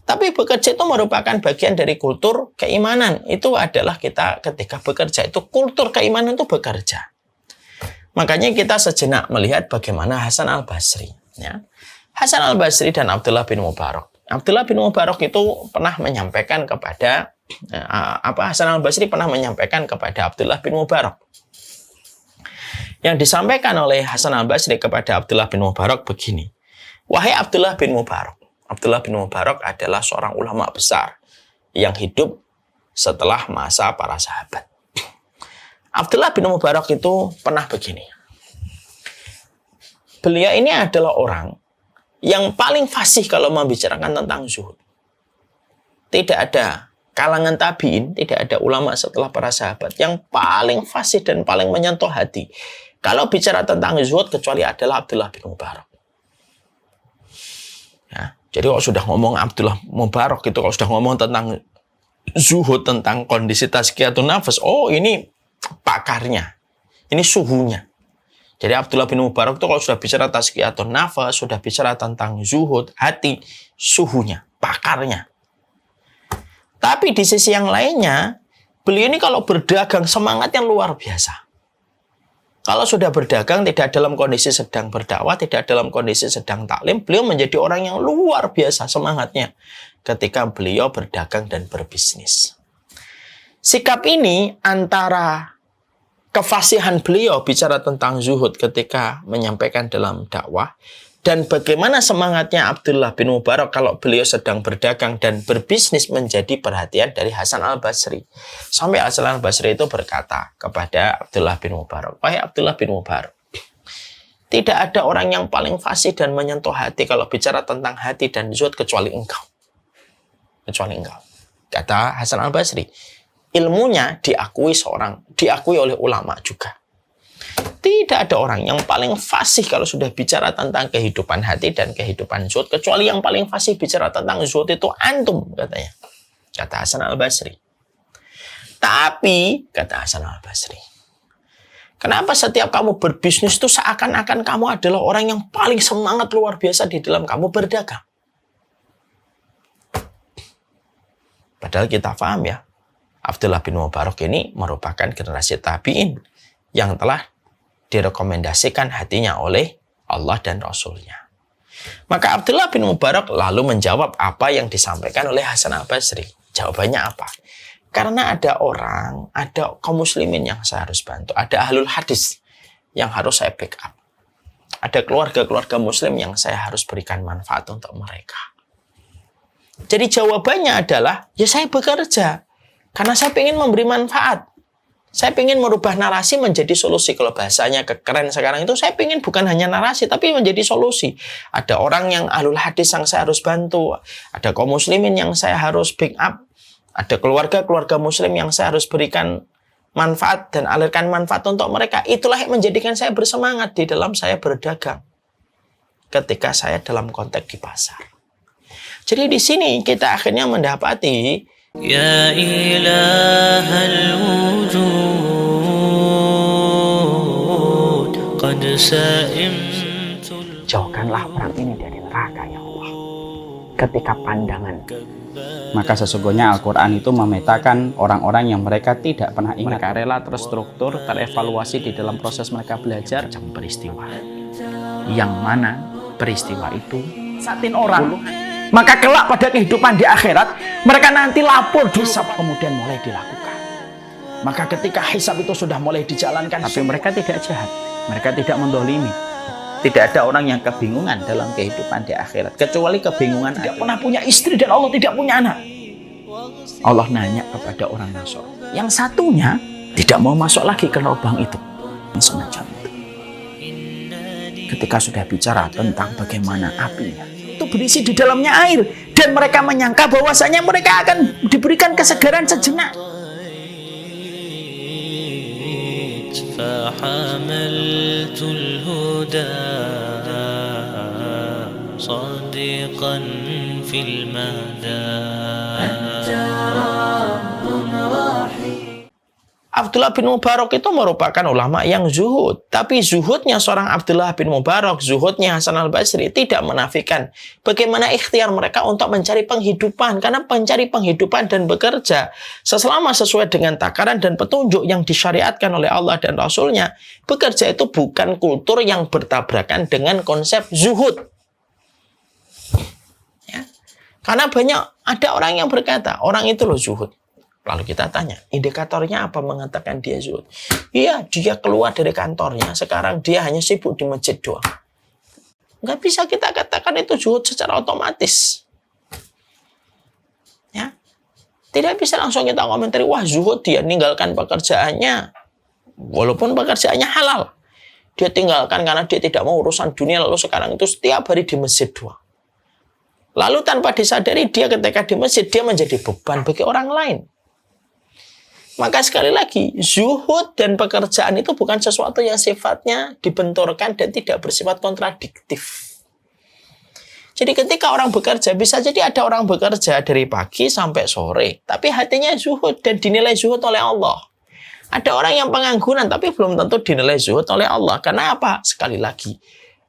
Tapi bekerja itu merupakan bagian dari kultur keimanan. Itu adalah kita ketika bekerja itu kultur keimanan itu bekerja. Makanya kita sejenak melihat bagaimana Hasan al-Basri. Ya. Hasan al-Basri dan Abdullah bin Mubarak. Abdullah bin Mubarak itu pernah menyampaikan kepada Hasan al-Basri pernah menyampaikan kepada Abdullah bin Mubarak. Yang disampaikan oleh Hasan al-Basri kepada Abdullah bin Mubarak begini. Wahai Abdullah bin Mubarak. Abdullah bin Mubarak adalah seorang ulama besar yang hidup setelah masa para sahabat. Abdullah bin Mubarak itu pernah begini. Beliau ini adalah orang yang paling fasih kalau membicarakan tentang zuhud. Tidak ada kalangan tabi'in, tidak ada ulama setelah para sahabat yang paling fasih dan paling menyentuh hati kalau bicara tentang zuhud kecuali adalah Abdullah bin Mubarak. Ya, jadi kalau sudah ngomong Abdullah Mubarak itu, kalau sudah ngomong tentang zuhud, tentang kondisi tazkiyatun nafas, oh ini pakarnya, ini suhunya. Jadi Abdullah bin Mubarak itu kalau sudah bicara tazkiyatun nafas, sudah bicara tentang zuhud, hati, suhunya, pakarnya. Tapi di sisi yang lainnya, beliau ini kalau berdagang semangatnya luar biasa. Kalau sudah berdagang tidak dalam kondisi sedang berdakwah, tidak dalam kondisi sedang taklim, beliau menjadi orang yang luar biasa semangatnya ketika beliau berdagang dan berbisnis. Sikap ini antara kefasihan beliau bicara tentang zuhud ketika menyampaikan dalam dakwah dan bagaimana semangatnya Abdullah bin Mubarak kalau beliau sedang berdagang dan berbisnis menjadi perhatian dari Hasan al-Basri. Sampai Hasan al-Basri itu berkata kepada Abdullah bin Mubarak, wahai Abdullah bin Mubarak, tidak ada orang yang paling fasih dan menyentuh hati kalau bicara tentang hati dan zuhud kecuali engkau. Kecuali engkau. Kata Hasan al-Basri. Ilmunya diakui oleh ulama juga. Tidak ada orang yang paling fasih kalau sudah bicara tentang kehidupan hati dan kehidupan zuhud kecuali yang paling fasih bicara tentang zuhud itu antum, katanya. Kata Hasan al-Basri. Tapi kata Hasan al-Basri, kenapa setiap kamu berbisnis itu seakan-akan kamu adalah orang yang paling semangat luar biasa di dalam kamu berdagang? Padahal kita paham ya, Abdullah bin Mubarak ini merupakan generasi tabi'in yang telah direkomendasikan hatinya oleh Allah dan Rasulnya. Maka Abdullah bin Mubarak lalu menjawab apa yang disampaikan oleh Hasan al-Basri. Jawabannya apa? Karena ada kaum muslimin yang saya harus bantu. Ada ahlul hadis yang harus saya backup. Ada keluarga-keluarga muslim yang saya harus berikan manfaat untuk mereka. Jadi jawabannya adalah, ya saya bekerja. Karena saya ingin memberi manfaat. Saya ingin merubah narasi menjadi solusi. Kalau bahasanya keren sekarang itu, saya ingin bukan hanya narasi, tapi menjadi solusi. Ada orang yang ahlul hadis yang saya harus bantu. Ada kaum muslimin yang saya harus backup. Ada keluarga-keluarga muslim yang saya harus berikan manfaat dan alirkan manfaat untuk mereka. Itulah yang menjadikan saya bersemangat di dalam saya berdagang. Ketika saya dalam konteks di pasar. Jadi di sini kita akhirnya mendapati Ya ilahal wujud qad sa'imtul. Jauhkanlah orang ini dari neraka ya Allah. ketika pandangan. Maka sesungguhnya Al-Quran itu memetakan orang-orang yang mereka tidak pernah ingat. Mereka rela terstruktur, terevaluasi di dalam proses mereka belajar macam peristiwa. Yang mana peristiwa itu satin orang. Maka kelak pada kehidupan di akhirat, mereka nanti lapor hisab kemudian mulai dilakukan. Maka ketika hisab itu sudah mulai dijalankan, tapi mereka tidak jahat, mereka tidak mendolimi. Tidak ada orang yang kebingungan dalam kehidupan di akhirat, kecuali kebingungan tidak pernah punya istri dan Allah tidak punya anak. Allah nanya kepada orang Nasr, yang satunya tidak mau masuk lagi ke lubang itu. Semacam itu. Ketika sudah bicara tentang bagaimana apinya, itu berisi di dalamnya air, dan mereka menyangka bahwasanya mereka akan diberikan kesegaran sejenak. فحملت الهدى صادقا في المدى. Abdullah bin Mubarak itu merupakan ulama yang zuhud. Tapi zuhudnya seorang Abdullah bin Mubarak, zuhudnya Hasan al-Basri tidak menafikan bagaimana ikhtiar mereka untuk mencari penghidupan. Karena mencari penghidupan dan bekerja selama sesuai dengan takaran dan petunjuk yang disyariatkan oleh Allah dan Rasulnya. Bekerja itu bukan kultur yang bertabrakan dengan konsep zuhud. Ya. Karena ada orang yang berkata, orang itu loh zuhud. Lalu kita tanya, indikatornya apa mengatakan dia zuhud? Iya, dia keluar dari kantornya, sekarang dia hanya sibuk di masjid doang. Nggak bisa kita katakan itu zuhud secara otomatis. Ya, tidak bisa langsung kita komentari, wah zuhud dia ninggalkan pekerjaannya, walaupun pekerjaannya halal. Dia tinggalkan karena dia tidak mau urusan dunia, lalu sekarang itu setiap hari di masjid doang. Lalu tanpa disadari dia ketika di masjid, dia menjadi beban bagi orang lain. Maka sekali lagi, zuhud dan pekerjaan itu bukan sesuatu yang sifatnya dibenturkan dan tidak bersifat kontradiktif. Jadi ketika orang bekerja, bisa jadi ada orang bekerja dari pagi sampai sore, tapi hatinya zuhud dan dinilai zuhud oleh Allah. Ada orang yang pengangguran, tapi belum tentu dinilai zuhud oleh Allah. Karena apa? Sekali lagi,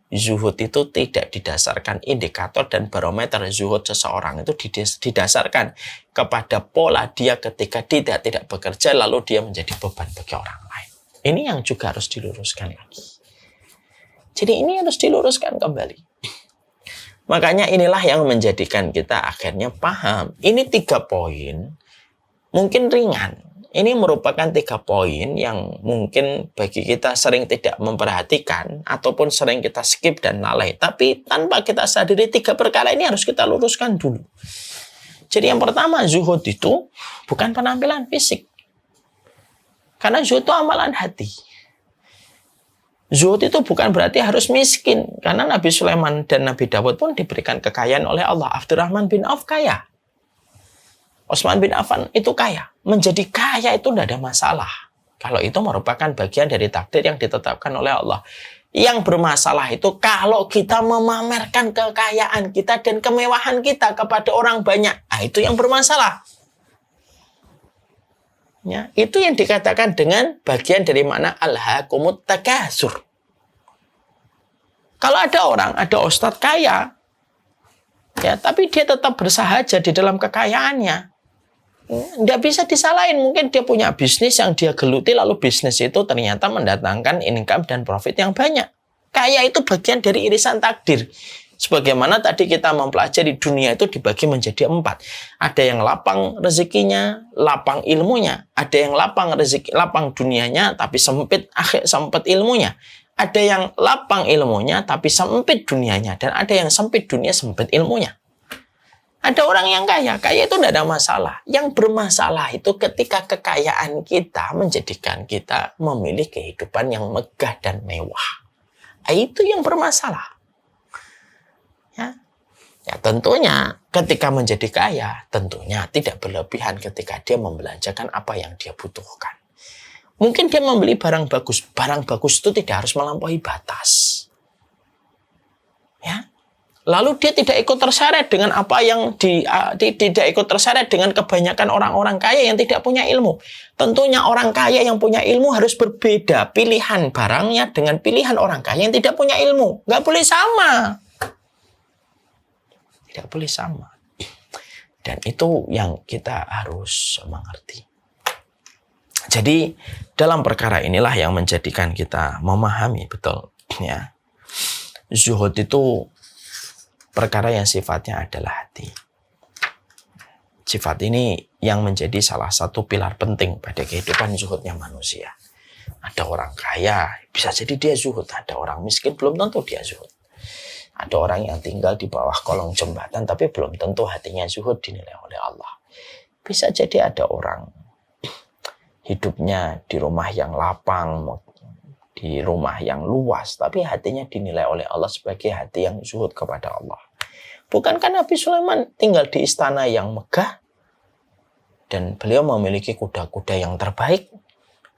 zuhud itu tidak didasarkan indikator dan barometer. Zuhud seseorang itu didasarkan kepada pola dia ketika tidak bekerja, lalu dia menjadi beban bagi orang lain. Ini yang juga harus diluruskan lagi. Jadi ini harus diluruskan kembali. Makanya inilah yang menjadikan kita akhirnya paham. Ini 3 poin, mungkin ringan. Ini merupakan 3 poin yang mungkin bagi kita sering tidak memperhatikan ataupun sering kita skip dan lalai. Tapi tanpa kita sadari 3 perkara ini harus kita luruskan dulu. Jadi yang pertama, zuhud itu bukan penampilan fisik. Karena zuhud itu amalan hati. Zuhud itu bukan berarti harus miskin. Karena Nabi Sulaiman dan Nabi Dawud pun diberikan kekayaan oleh Allah. Abdurrahman bin Auf kaya. Utsman bin Affan itu kaya. Menjadi kaya itu tidak ada masalah. Kalau itu merupakan bagian dari takdir yang ditetapkan oleh Allah. Yang bermasalah itu kalau kita memamerkan kekayaan kita dan kemewahan kita kepada orang banyak. Nah, itu yang bermasalah. Ya, itu yang dikatakan dengan bagian dari makna alhaakumut takatsur. Kalau ada ustadz kaya, ya, tapi dia tetap bersahaja di dalam kekayaannya. Nggak bisa disalahin, mungkin dia punya bisnis yang dia geluti, lalu bisnis itu ternyata mendatangkan income dan profit yang banyak. Kaya itu bagian dari irisan takdir. Sebagaimana tadi kita mempelajari dunia itu dibagi menjadi 4. Ada yang lapang rezekinya, lapang ilmunya. Ada yang lapang dunianya, tapi sempit ilmunya. Ada yang lapang ilmunya, tapi sempit dunianya. Dan ada yang sempit dunia, sempit ilmunya. Ada orang yang kaya itu tidak ada masalah. Yang bermasalah itu ketika kekayaan kita menjadikan kita memilih kehidupan yang megah dan mewah. Itu yang bermasalah. Ya tentunya ketika menjadi kaya, tentunya tidak berlebihan ketika dia membelanjakan apa yang dia butuhkan. Mungkin dia membeli barang bagus. Barang bagus itu tidak harus melampaui batas. Ya. Lalu dia tidak ikut terseret dengan apa yang tidak ikut terseret dengan kebanyakan orang-orang kaya yang tidak punya ilmu. Tentunya orang kaya yang punya ilmu harus berbeda pilihan barangnya dengan pilihan orang kaya yang tidak punya ilmu. Nggak boleh sama. tidak boleh sama. Dan itu yang kita harus mengerti. Jadi dalam perkara inilah yang menjadikan kita memahami betul ya. Zuhud itu perkara yang sifatnya adalah hati. Sifat ini yang menjadi salah satu pilar penting pada kehidupan zuhudnya manusia. Ada orang kaya, bisa jadi dia zuhud. Ada orang miskin, belum tentu dia zuhud. Ada orang yang tinggal di bawah kolong jembatan, tapi belum tentu hatinya zuhud dinilai oleh Allah. Bisa jadi ada orang hidupnya di rumah yang lapang, di rumah yang luas, tapi hatinya dinilai oleh Allah sebagai hati yang zuhud kepada Allah. Bukankah Nabi Sulaiman tinggal di istana yang megah dan beliau memiliki kuda-kuda yang terbaik,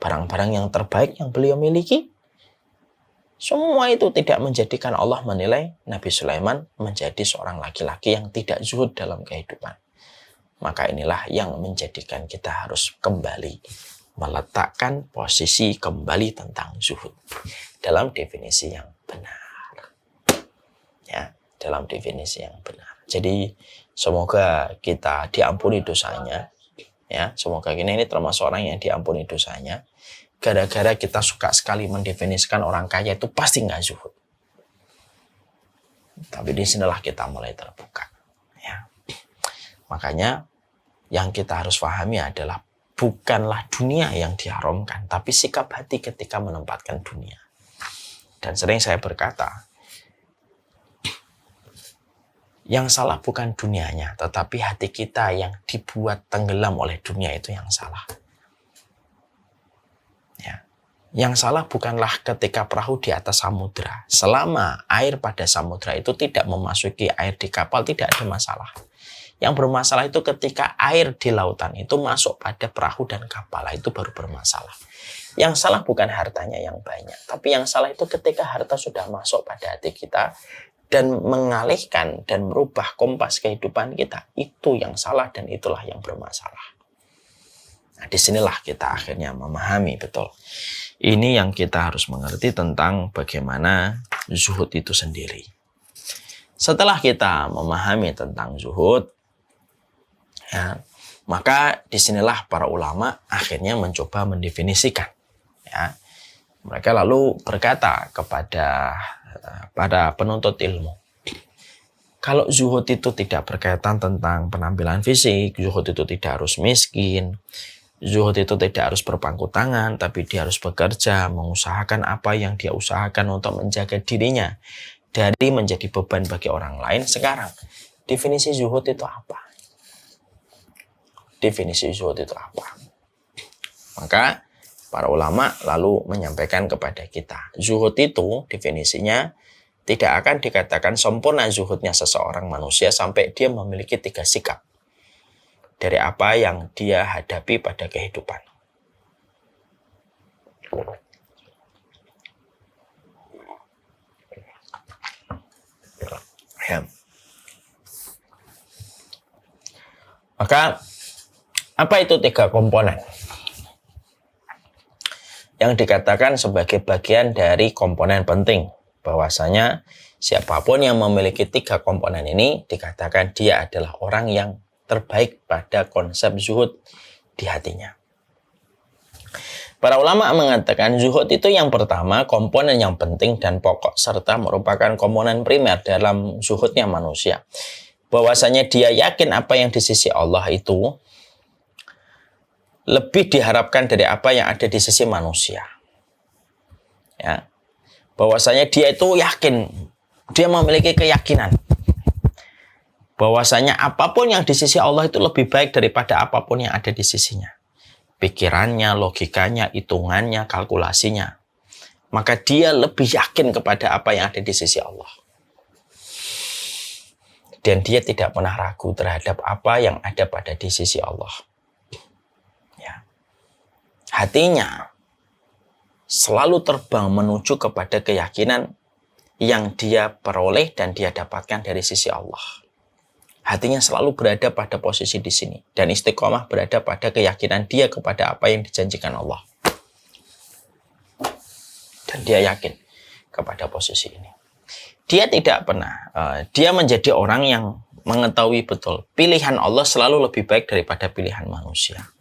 barang-barang yang terbaik yang beliau miliki? Semua itu tidak menjadikan Allah menilai Nabi Sulaiman menjadi seorang laki-laki yang tidak zuhud dalam kehidupan. Maka inilah yang menjadikan kita harus kembali meletakkan posisi kembali tentang zuhud dalam definisi yang benar. Ya, dalam definisi yang benar. Jadi semoga kita diampuni dosanya. Ya, semoga ini termasuk orang yang diampuni dosanya. Gara-gara kita suka sekali mendefinisikan orang kaya itu pasti nggak zuhud. Tapi di sinilah kita mulai terbuka. Ya. Makanya yang kita harus pahami adalah bukanlah dunia yang diharamkan, tapi sikap hati ketika menempatkan dunia. Dan sering saya berkata, yang salah bukan dunianya, tetapi hati kita yang dibuat tenggelam oleh dunia itu yang salah. Ya. Yang salah bukanlah ketika perahu di atas samudra. Selama air pada samudra itu tidak memasuki air di kapal, tidak ada masalah. Yang bermasalah itu ketika air di lautan itu masuk pada perahu dan kapal, itu baru bermasalah. Yang salah bukan hartanya yang banyak, tapi yang salah itu ketika harta sudah masuk pada hati kita dan mengalihkan dan merubah kompas kehidupan kita, itu yang salah dan itulah yang bermasalah. Nah, disinilah kita akhirnya memahami betul. Ini yang kita harus mengerti tentang bagaimana zuhud itu sendiri. Setelah kita memahami tentang zuhud, ya, maka disinilah para ulama akhirnya mencoba mendefinisikan. Ya. Mereka lalu berkata kepada para penuntut ilmu, kalau zuhud itu tidak berkaitan tentang penampilan fisik, zuhud itu tidak harus miskin, zuhud itu tidak harus berpangku tangan, tapi dia harus bekerja, mengusahakan apa yang dia usahakan untuk menjaga dirinya dari menjadi beban bagi orang lain. Sekarang, definisi zuhud itu apa? Definisi zuhud itu apa? Maka para ulama lalu menyampaikan kepada kita, zuhud itu definisinya tidak akan dikatakan sempurna zuhudnya seseorang manusia sampai dia memiliki 3 sikap dari apa yang dia hadapi pada kehidupan. Ya. Maka apa itu 3 komponen yang dikatakan sebagai bagian dari komponen penting? Bahwasanya siapapun yang memiliki 3 komponen ini dikatakan dia adalah orang yang terbaik pada konsep zuhud di hatinya. Para ulama mengatakan zuhud itu yang pertama, komponen yang penting dan pokok serta merupakan komponen primer dalam zuhudnya manusia. Bahwasanya dia yakin apa yang di sisi Allah itu lebih diharapkan dari apa yang ada di sisi manusia. Ya. Bahwasanya dia itu yakin, dia memiliki keyakinan bahwasanya apapun yang di sisi Allah itu lebih baik daripada apapun yang ada di sisinya. Pikirannya, logikanya, hitungannya, kalkulasinya. Maka dia lebih yakin kepada apa yang ada di sisi Allah. Dan dia tidak pernah ragu terhadap apa yang ada pada di sisi Allah. Ya. Hatinya selalu terbang menuju kepada keyakinan yang dia peroleh dan dia dapatkan dari sisi Allah. Hatinya selalu berada pada posisi di sini. Dan istiqomah berada pada keyakinan dia kepada apa yang dijanjikan Allah. Dan dia yakin kepada posisi ini. Dia tidak pernah, dia menjadi orang yang mengetahui betul pilihan Allah selalu lebih baik daripada pilihan manusia.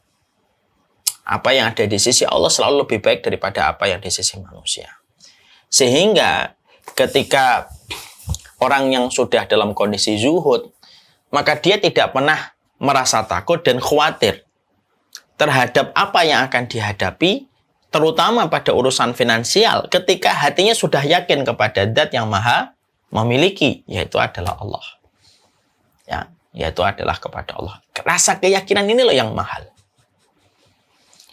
Apa yang ada di sisi Allah selalu lebih baik daripada apa yang di sisi manusia. Sehingga ketika orang yang sudah dalam kondisi zuhud, maka dia tidak pernah merasa takut dan khawatir terhadap apa yang akan dihadapi, terutama pada urusan finansial, ketika hatinya sudah yakin kepada Zat yang Maha memiliki, yaitu adalah Allah. Ya, yaitu adalah kepada Allah. Rasa keyakinan ini loh yang mahal.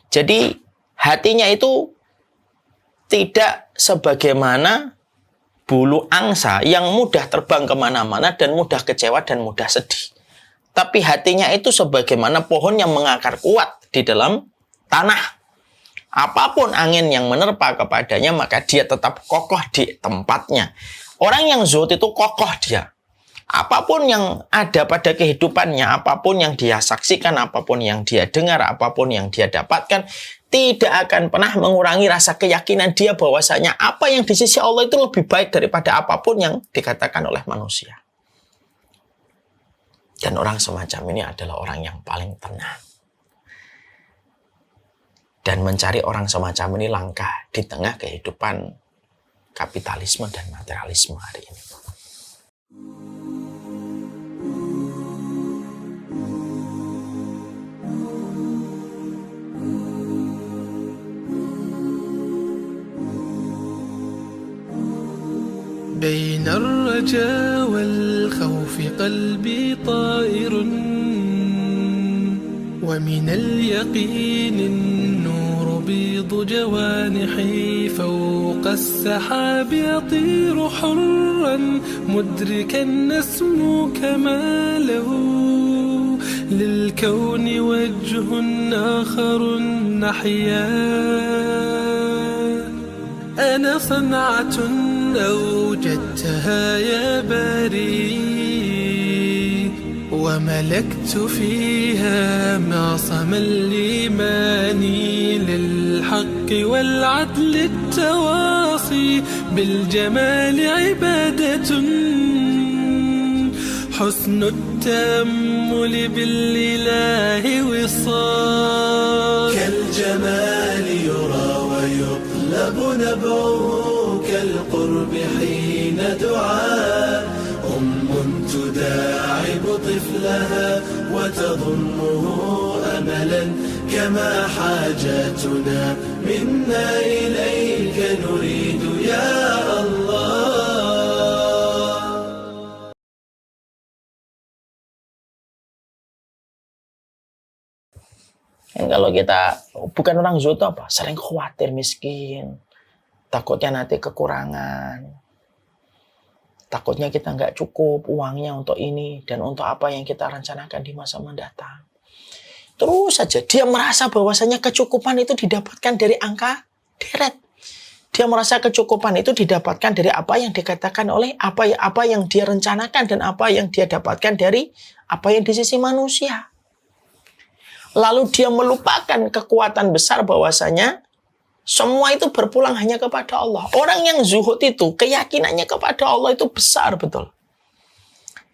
Jadi hatinya itu tidak sebagaimana bulu angsa yang mudah terbang kemana-mana dan mudah kecewa dan mudah sedih. Tapi hatinya itu sebagaimana pohon yang mengakar kuat di dalam tanah. Apapun angin yang menerpa kepadanya, maka dia tetap kokoh di tempatnya. Orang yang zuhud itu kokoh dia. Apapun yang ada pada kehidupannya, apapun yang dia saksikan, apapun yang dia dengar, apapun yang dia dapatkan, tidak akan pernah mengurangi rasa keyakinan dia bahwasanya apa yang di sisi Allah itu lebih baik daripada apapun yang dikatakan oleh manusia. Dan orang semacam ini adalah orang yang paling tenang. Dan mencari orang semacam ini langka di tengah kehidupan kapitalisme dan materialisme hari ini. بين الرجا والخوف قلبي طائر ومن اليقين النور بيض جوانحي فوق السحاب يطير حرا مدركا نسمو كماله للكون وجه آخر نحيا أنا صنعة أوجدتها يا باري وملكت فيها معصم الإيمان للحق والعدل التواصي بالجمال عبادة حسن التأمل بالإله وصال كالجمال يرى ويطلب نبعه كالقرب حين دعاء تداعب طفلها وتظنه أملا كما حاجاتنا منا إليك نريد يا الله. Kalau kita bukan orang zuhud apa? Sering khawatir miskin, takutnya nanti kekurangan. Takutnya kita nggak cukup uangnya untuk ini dan untuk apa yang kita rencanakan di masa mendatang. Terus saja dia merasa bahwasanya kecukupan itu didapatkan dari angka deret. Dia merasa kecukupan itu didapatkan dari apa yang dikatakan oleh apa yang dia rencanakan dan apa yang dia dapatkan dari apa yang di sisi manusia. Lalu dia melupakan kekuatan besar bahwasanya semua itu berpulang hanya kepada Allah. Orang yang zuhud itu, keyakinannya kepada Allah itu besar betul.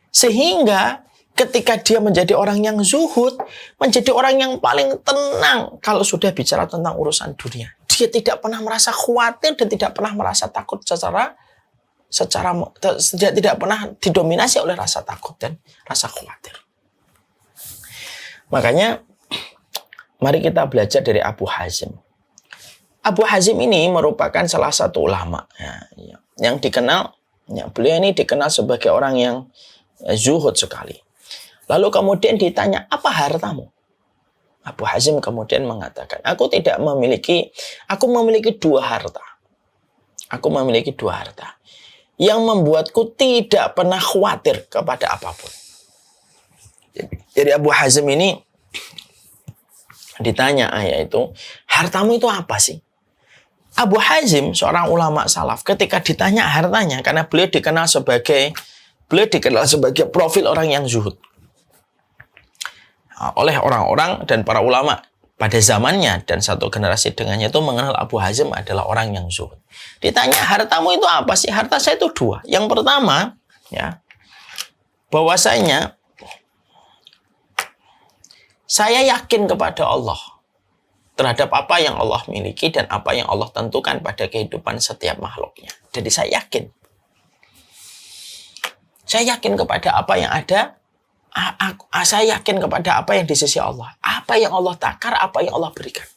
Sehingga ketika dia menjadi orang yang zuhud, menjadi orang yang paling tenang kalau sudah bicara tentang urusan dunia. Dia tidak pernah merasa khawatir dan tidak pernah merasa takut tidak pernah didominasi oleh rasa takut dan rasa khawatir. Makanya, mari kita belajar dari Abu Hazim. Abu Hazim ini merupakan salah satu ulama yang dikenal, beliau ini dikenal sebagai orang yang zuhud sekali. Lalu kemudian ditanya, apa hartamu? Abu Hazim kemudian mengatakan, aku memiliki dua harta. Aku memiliki dua harta yang membuatku tidak pernah khawatir kepada apapun. Jadi Abu Hazim ini ditanya, yaitu, hartamu itu apa sih? Abu Hazim, seorang ulama salaf, ketika ditanya hartanya, karena beliau dikenal sebagai profil orang yang zuhud oleh orang-orang dan para ulama pada zamannya dan satu generasi dengannya itu mengenal Abu Hazim adalah orang yang zuhud. Ditanya, hartamu itu apa sih? Harta saya itu dua. Yang pertama, bahwasanya saya yakin kepada Allah terhadap apa yang Allah miliki dan apa yang Allah tentukan pada kehidupan setiap makhluknya. Jadi saya yakin. Saya yakin kepada apa yang ada. Saya yakin kepada apa yang di sisi Allah. Apa yang Allah takar, apa yang Allah berikan.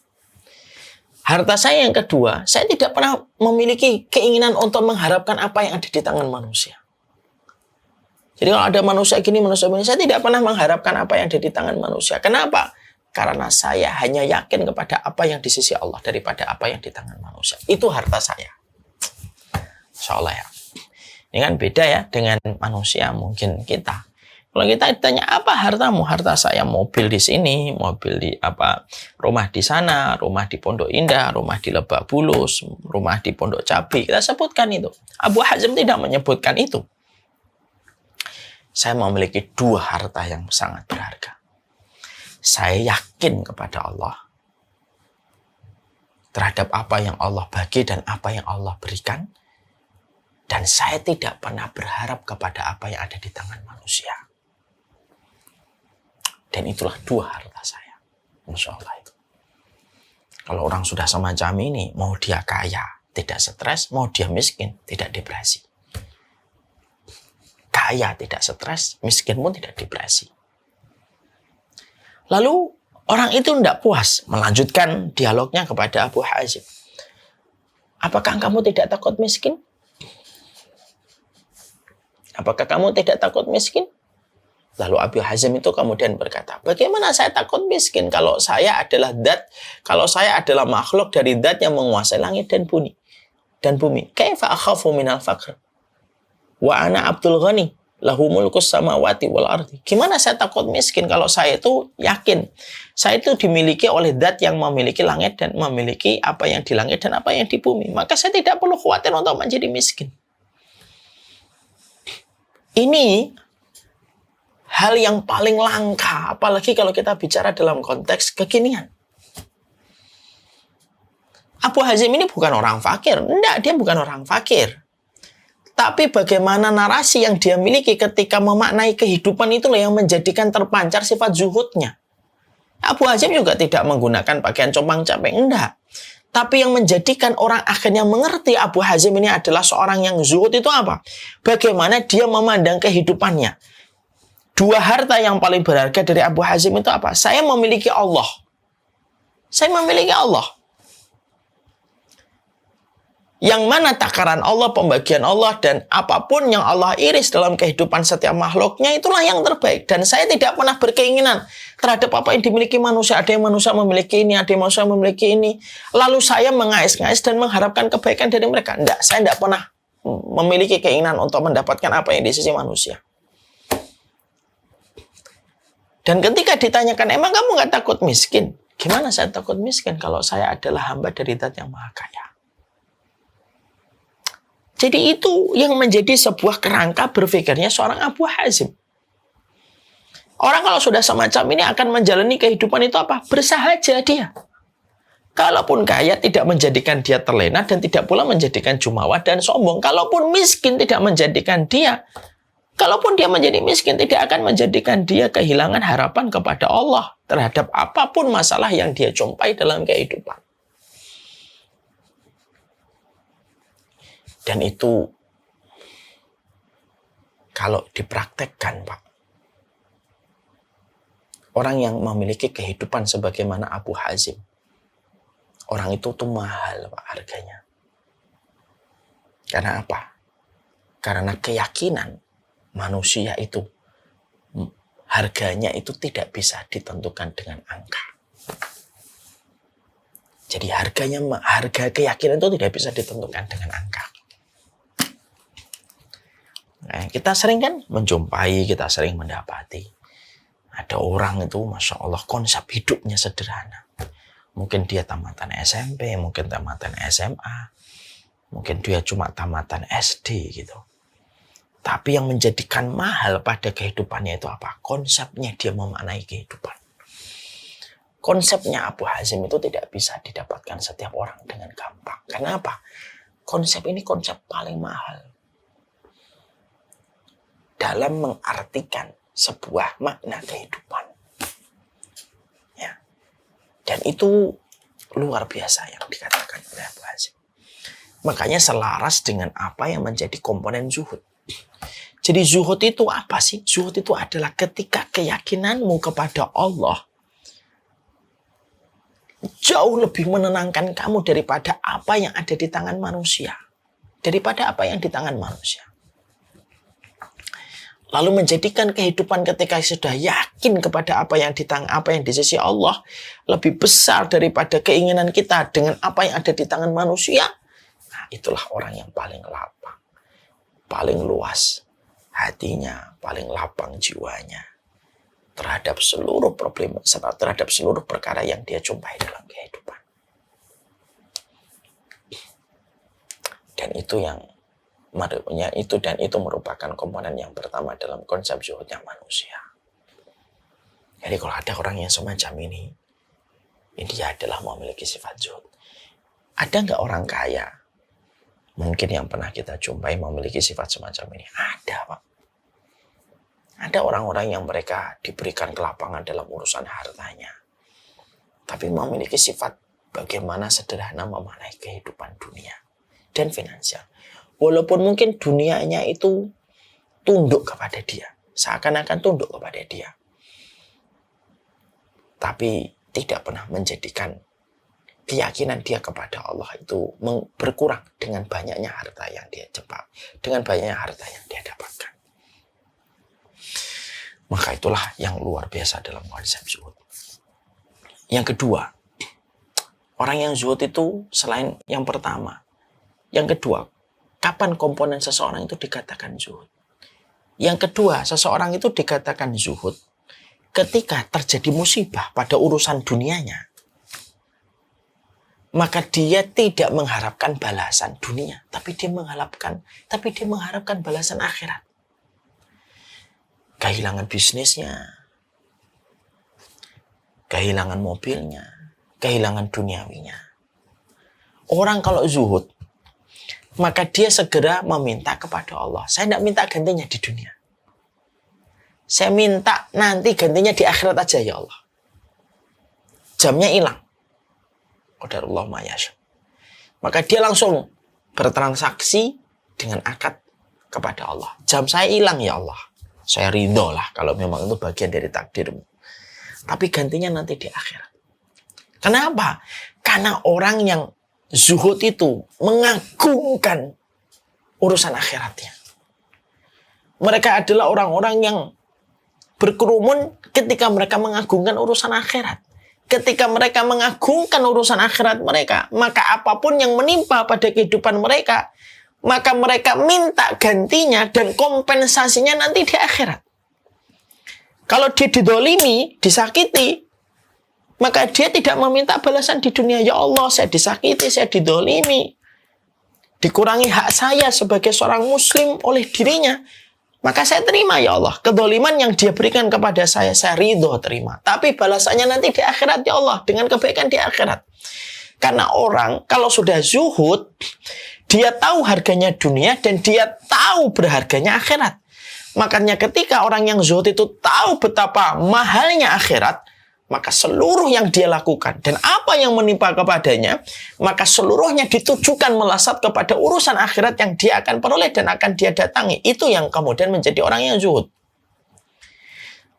Harta saya yang kedua, saya tidak pernah memiliki keinginan untuk mengharapkan apa yang ada di tangan manusia. Jadi kalau ada manusia gini, saya tidak pernah mengharapkan apa yang ada di tangan manusia. Kenapa? Karena saya hanya yakin kepada apa yang di sisi Allah daripada apa yang di tangan manusia. Itu harta saya. Insya Allah ya. Ini kan beda ya dengan manusia mungkin kita. Kalau kita ditanya apa hartamu? Harta saya mobil di sini, mobil di rumah di sana, rumah di Pondok Indah, rumah di Lebak Bulus, rumah di Pondok Cabai. Kita sebutkan itu. Abu Hazim tidak menyebutkan itu. Saya memiliki dua harta yang sangat berharga. Saya yakin kepada Allah terhadap apa yang Allah bagi dan apa yang Allah berikan. Dan saya tidak pernah berharap kepada apa yang ada di tangan manusia. Dan itulah dua harta saya. Masya Allah itu. Kalau orang sudah semacam ini, mau dia kaya, tidak stres, mau dia miskin, tidak depresi. Kaya tidak stres, miskin pun tidak depresi. Lalu orang itu tidak puas, melanjutkan dialognya kepada Abu Hazim. Apakah kamu tidak takut miskin? Apakah kamu tidak takut miskin? Lalu Abu Hazim itu kemudian berkata, bagaimana saya takut miskin kalau saya adalah zat, kalau saya adalah makhluk dari zat yang menguasai langit dan bumi. Kaifa akhafu minal faqr? Wa ana Abdul Ghani, lahu mulkus samawati wal ardi. Gimana saya takut miskin kalau saya itu yakin saya itu dimiliki oleh zat yang memiliki langit dan memiliki apa yang di langit dan apa yang di bumi. Maka saya tidak perlu khawatir untuk menjadi miskin. Ini hal yang paling langka, apalagi kalau kita bicara dalam konteks kekinian. Abu Hazim ini bukan orang fakir. Enggak, dia bukan orang fakir. Tapi bagaimana narasi yang dia miliki ketika memaknai kehidupan itulah yang menjadikan terpancar sifat zuhudnya. Abu Hazim juga tidak menggunakan pakaian compang-camping, enggak. Tapi yang menjadikan orang akhirnya mengerti Abu Hazim ini adalah seorang yang zuhud itu apa? Bagaimana dia memandang kehidupannya. Dua harta yang paling berharga dari Abu Hazim itu apa? Saya memiliki Allah. Saya memiliki Allah. Yang mana takaran Allah, pembagian Allah, dan apapun yang Allah iris dalam kehidupan setiap makhluknya, itulah yang terbaik. Dan saya tidak pernah berkeinginan terhadap apa yang dimiliki manusia. Ada yang manusia memiliki ini, ada yang manusia memiliki ini. Lalu saya mengais-ngais dan mengharapkan kebaikan dari mereka. Tidak, saya tidak pernah memiliki keinginan untuk mendapatkan apa yang di sisi manusia. Dan ketika ditanyakan, emang kamu nggak takut miskin? Gimana saya takut miskin kalau saya adalah hamba dari Zat yang Maha Kaya? Jadi itu yang menjadi sebuah kerangka berpikirnya seorang Abu Hazim. Orang kalau sudah semacam ini akan menjalani kehidupan itu apa? Bersahaja dia. Kalaupun kaya tidak menjadikan dia terlena dan tidak pula menjadikan jumawa dan sombong. Kalaupun miskin tidak menjadikan dia. Kalaupun dia menjadi miskin tidak akan menjadikan dia kehilangan harapan kepada Allah terhadap apapun masalah yang dia jumpai dalam kehidupan. Dan itu kalau dipraktekkan, Pak, orang yang memiliki kehidupan sebagaimana Abu Hazim, orang itu tuh mahal, Pak, harganya. Karena apa? Karena keyakinan manusia itu harganya itu tidak bisa ditentukan dengan angka. Jadi harga keyakinan itu tidak bisa ditentukan dengan angka. Nah, kita sering kan menjumpai, kita sering mendapati ada orang itu, Masya Allah, konsep hidupnya sederhana. Mungkin dia tamatan SMP, mungkin tamatan SMA, mungkin dia cuma tamatan SD gitu. Tapi yang menjadikan mahal pada kehidupannya itu apa? Konsepnya dia memaknai kehidupan. Konsepnya Abu Hazim itu tidak bisa didapatkan setiap orang dengan gampang. Kenapa? Konsep ini konsep paling mahal. dalam mengartikan sebuah makna kehidupan. Ya. Dan itu luar biasa yang dikatakan oleh Abu Hazim. Makanya selaras dengan apa yang menjadi komponen zuhud. Jadi zuhud itu apa sih? Zuhud itu adalah ketika keyakinanmu kepada Allah jauh lebih menenangkan kamu daripada apa yang ada di tangan manusia. Daripada apa yang di tangan manusia. Lalu menjadikan kehidupan ketika sudah yakin kepada apa yang di sisi Allah lebih besar daripada keinginan kita dengan apa yang ada di tangan manusia. Nah, itulah orang yang paling lapang, paling luas hatinya, paling lapang jiwanya terhadap seluruh problem, terhadap seluruh perkara yang dia jumpai dalam kehidupan. Dan itu merupakan komponen yang pertama dalam konsep zuhudnya manusia. Jadi kalau ada orang yang semacam ini dia adalah memiliki sifat zuhud. Ada nggak orang kaya mungkin yang pernah kita jumpai memiliki sifat semacam ini? Ada, Pak. Ada orang-orang yang mereka diberikan kelapangan dalam urusan hartanya, tapi memiliki sifat bagaimana sederhana memaknai kehidupan dunia dan finansial. Walaupun mungkin dunianya itu tunduk kepada dia, seakan-akan tunduk kepada dia, tapi tidak pernah menjadikan keyakinan dia kepada Allah itu berkurang dengan banyaknya harta yang dia cepat, dengan banyaknya harta yang dia dapatkan. Maka itulah yang luar biasa dalam konsep zuhud. Yang kedua, orang yang zuhud itu selain yang pertama, yang kedua, kapan komponen seseorang itu dikatakan zuhud? Yang kedua, seseorang itu dikatakan zuhud ketika terjadi musibah pada urusan dunianya. Maka dia tidak mengharapkan balasan dunia, tapi dia mengharapkan balasan akhirat. Kehilangan bisnisnya, kehilangan mobilnya, kehilangan duniawinya. Orang kalau zuhud, maka dia segera meminta kepada Allah. Saya tidak minta gantinya di dunia. Saya minta nanti gantinya di akhirat aja ya Allah. Jamnya hilang. Qadarullah ma yasha. Maka dia langsung bertransaksi dengan akad kepada Allah. Jam saya hilang ya Allah. Saya ridho lah kalau memang itu bagian dari takdirmu. Tapi gantinya nanti di akhirat. Kenapa? Karena orang yang zuhud itu mengagungkan urusan akhiratnya. Mereka adalah orang-orang yang berkerumun ketika mereka mengagungkan urusan akhirat. Ketika mereka mengagungkan urusan akhirat mereka, maka apapun yang menimpa pada kehidupan mereka, maka mereka minta gantinya dan kompensasinya nanti di akhirat. Kalau dia didolimi, disakiti, maka dia tidak meminta balasan di dunia. Ya Allah, saya disakiti, saya didolimi, dikurangi hak saya sebagai seorang muslim oleh dirinya. Maka saya terima ya Allah. Kedoliman yang dia berikan kepada saya ridho terima. Tapi balasannya nanti di akhirat ya Allah. Dengan kebaikan di akhirat. Karena orang kalau sudah zuhud, dia tahu harganya dunia dan dia tahu berharganya akhirat. Makanya ketika orang yang zuhud itu tahu betapa mahalnya akhirat, maka seluruh yang dia lakukan dan apa yang menimpa kepadanya, maka seluruhnya ditujukan melesat kepada urusan akhirat yang dia akan peroleh dan akan dia datangi. Itu yang kemudian menjadi orang yang zuhud.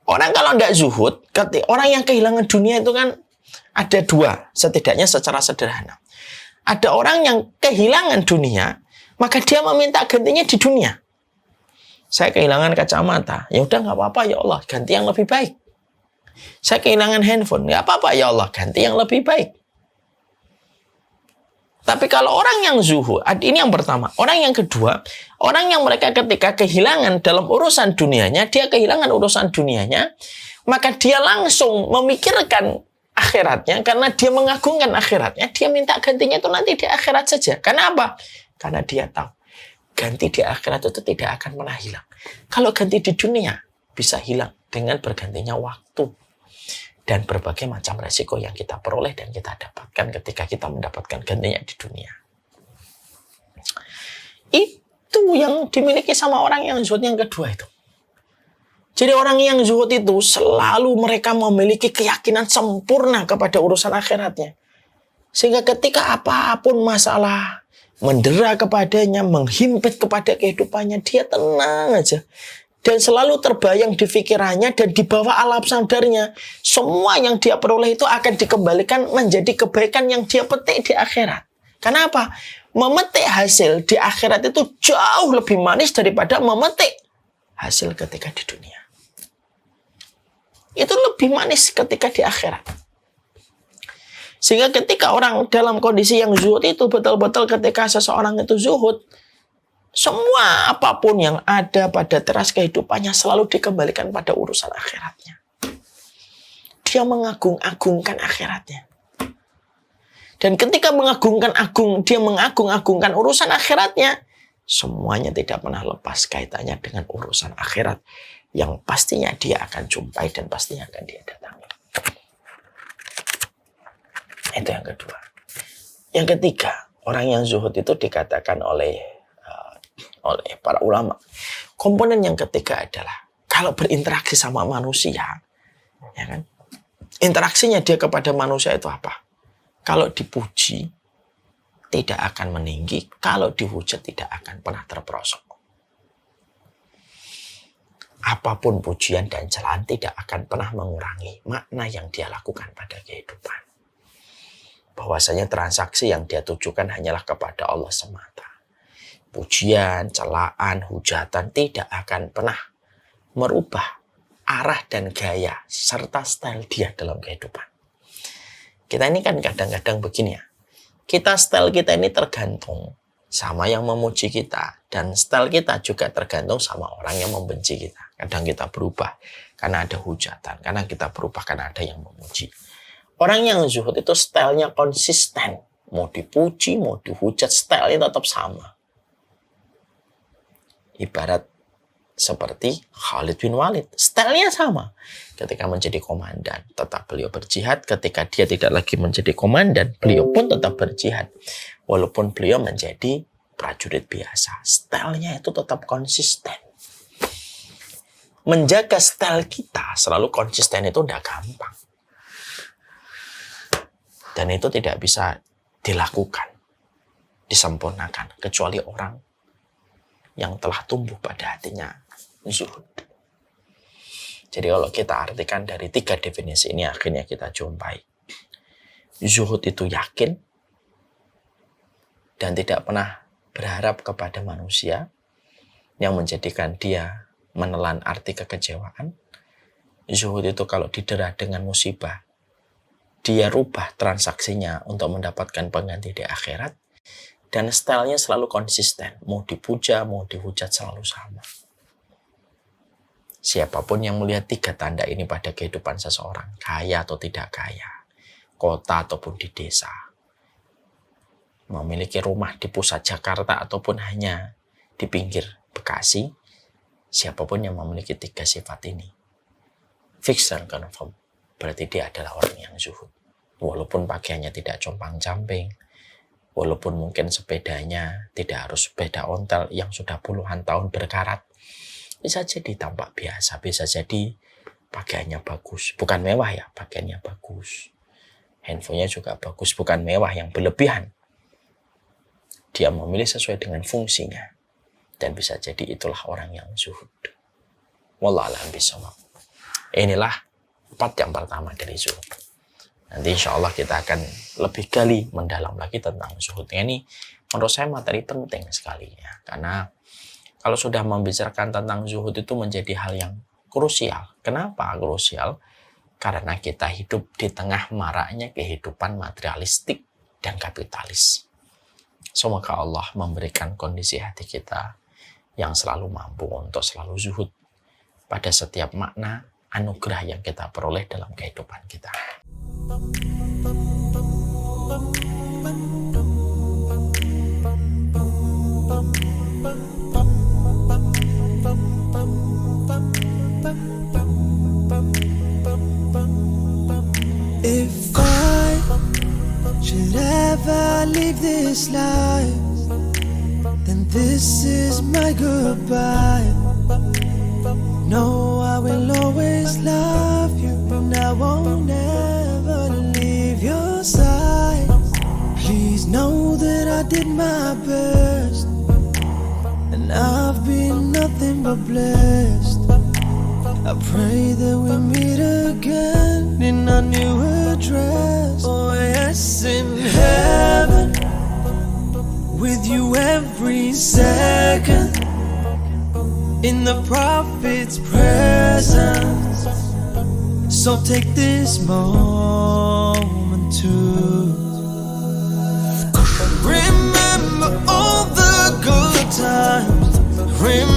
Orang kalau tidak zuhud, orang yang kehilangan dunia itu kan ada dua, setidaknya secara sederhana. Ada orang yang kehilangan dunia, maka dia meminta gantinya di dunia. Saya kehilangan kacamata, ya udah nggak apa-apa ya Allah, ganti yang lebih baik. Saya kehilangan handphone, nggak apa-apa ya Allah, ganti yang lebih baik. Tapi kalau orang yang zuhud, ini yang pertama. Orang yang kedua, orang yang mereka ketika kehilangan dalam urusan dunianya, dia kehilangan urusan dunianya, maka dia langsung memikirkan akhiratnya, karena dia mengagungkan akhiratnya, dia minta gantinya itu nanti di akhirat saja. Karena apa? Karena dia tahu, ganti di akhirat itu tidak akan pernah hilang. Kalau ganti di dunia, bisa hilang dengan bergantinya waktu dan berbagai macam resiko yang kita peroleh dan kita dapatkan ketika kita mendapatkan gantinya di dunia. Itu yang dimiliki sama orang yang zuhud yang kedua itu. Jadi orang yang zuhud itu selalu mereka memiliki keyakinan sempurna kepada urusan akhiratnya. Sehingga ketika apapun masalah mendera kepadanya, menghimpit kepada kehidupannya, dia tenang aja. Dan selalu terbayang di pikirannya dan di bawah alam sadarnya, semua yang dia peroleh itu akan dikembalikan menjadi kebaikan yang dia petik di akhirat. Karena apa? Memetik hasil di akhirat itu jauh lebih manis daripada memetik hasil ketika di dunia. Itu lebih manis ketika di akhirat. Sehingga ketika orang dalam kondisi yang zuhud itu, betul-betul ketika seseorang itu zuhud, semua apapun yang ada pada teras kehidupannya selalu dikembalikan pada urusan akhiratnya. Dia mengagung-agungkan akhiratnya. Dan ketika dia mengagung-agungkan urusan akhiratnya, semuanya tidak pernah lepas kaitannya dengan urusan akhirat yang pastinya dia akan jumpai dan pastinya akan dia datangi. Itu yang kedua. Yang ketiga, orang yang zuhud itu dikatakan oleh para ulama. Komponen yang ketiga adalah kalau berinteraksi sama manusia, ya kan? Interaksinya dia kepada manusia itu apa? Kalau dipuji tidak akan meninggi, kalau dihujat tidak akan pernah terperosok. Apapun pujian dan celaan tidak akan pernah mengurangi makna yang dia lakukan pada kehidupan. Bahwasanya transaksi yang dia tujukan hanyalah kepada Allah semata. Pujian, celaan, hujatan tidak akan pernah merubah arah dan gaya serta style dia dalam kehidupan. Kita ini kan kadang-kadang begini ya. Style kita ini tergantung sama yang memuji kita. Dan style kita juga tergantung sama orang yang membenci kita. Kadang kita berubah karena ada hujatan. Karena kita berubah karena ada yang memuji. Orang yang zuhud itu stylenya konsisten. Mau dipuji, mau dihujat, stylenya tetap sama. Ibarat seperti Khalid bin Walid. Stylenya sama. Ketika menjadi komandan, tetap beliau berjihad. Ketika dia tidak lagi menjadi komandan, beliau pun tetap berjihad. Walaupun beliau menjadi prajurit biasa. Stylenya itu tetap konsisten. Menjaga style kita selalu konsisten itu tidak gampang. Dan itu tidak bisa dilakukan, disempurnakan, kecuali orang yang telah tumbuh pada hatinya zuhud. Jadi kalau kita artikan dari 3 definisi ini, akhirnya kita jumpai. Zuhud itu yakin dan tidak pernah berharap kepada manusia yang menjadikan dia menelan arti kekecewaan. Zuhud itu kalau didera dengan musibah, dia rubah transaksinya untuk mendapatkan pengganti di akhirat. Dan stylenya selalu konsisten. Mau dipuja, mau dihujat selalu sama. Siapapun yang melihat 3 tanda ini pada kehidupan seseorang, kaya atau tidak kaya, kota ataupun di desa, memiliki rumah di pusat Jakarta ataupun hanya di pinggir Bekasi, siapapun yang memiliki 3 sifat ini, fix dan confirm, berarti dia adalah orang yang zuhud. Walaupun pakaiannya tidak compang-camping, walaupun mungkin sepedanya tidak harus sepeda ontel yang sudah puluhan tahun berkarat, bisa jadi tampak biasa, bisa jadi pakaiannya bagus. Bukan mewah ya, pakaiannya bagus. Handphonenya juga bagus, bukan mewah yang berlebihan. Dia memilih sesuai dengan fungsinya. Dan bisa jadi itulah orang yang zuhud. Wallahu a'lam bishawab. Inilah part yang pertama dari zuhud. Nanti insya Allah kita akan lebih gali mendalam lagi tentang zuhud. Ini menurut saya materi penting sekali ya. Karena kalau sudah membicarakan tentang zuhud itu menjadi hal yang krusial. Kenapa krusial? Karena kita hidup di tengah maraknya kehidupan materialistik dan kapitalis. Semoga Allah memberikan kondisi hati kita yang selalu mampu untuk selalu zuhud pada setiap makna anugerah yang kita peroleh dalam kehidupan kita. If I should ever leave this life, then this is my goodbye. No, I will I did my best, and I've been nothing but blessed. I pray that we meet again in our new address. Oh yes, in heaven, with you every second, in the Prophet's presence. So take this moment to remember all the good times. Remember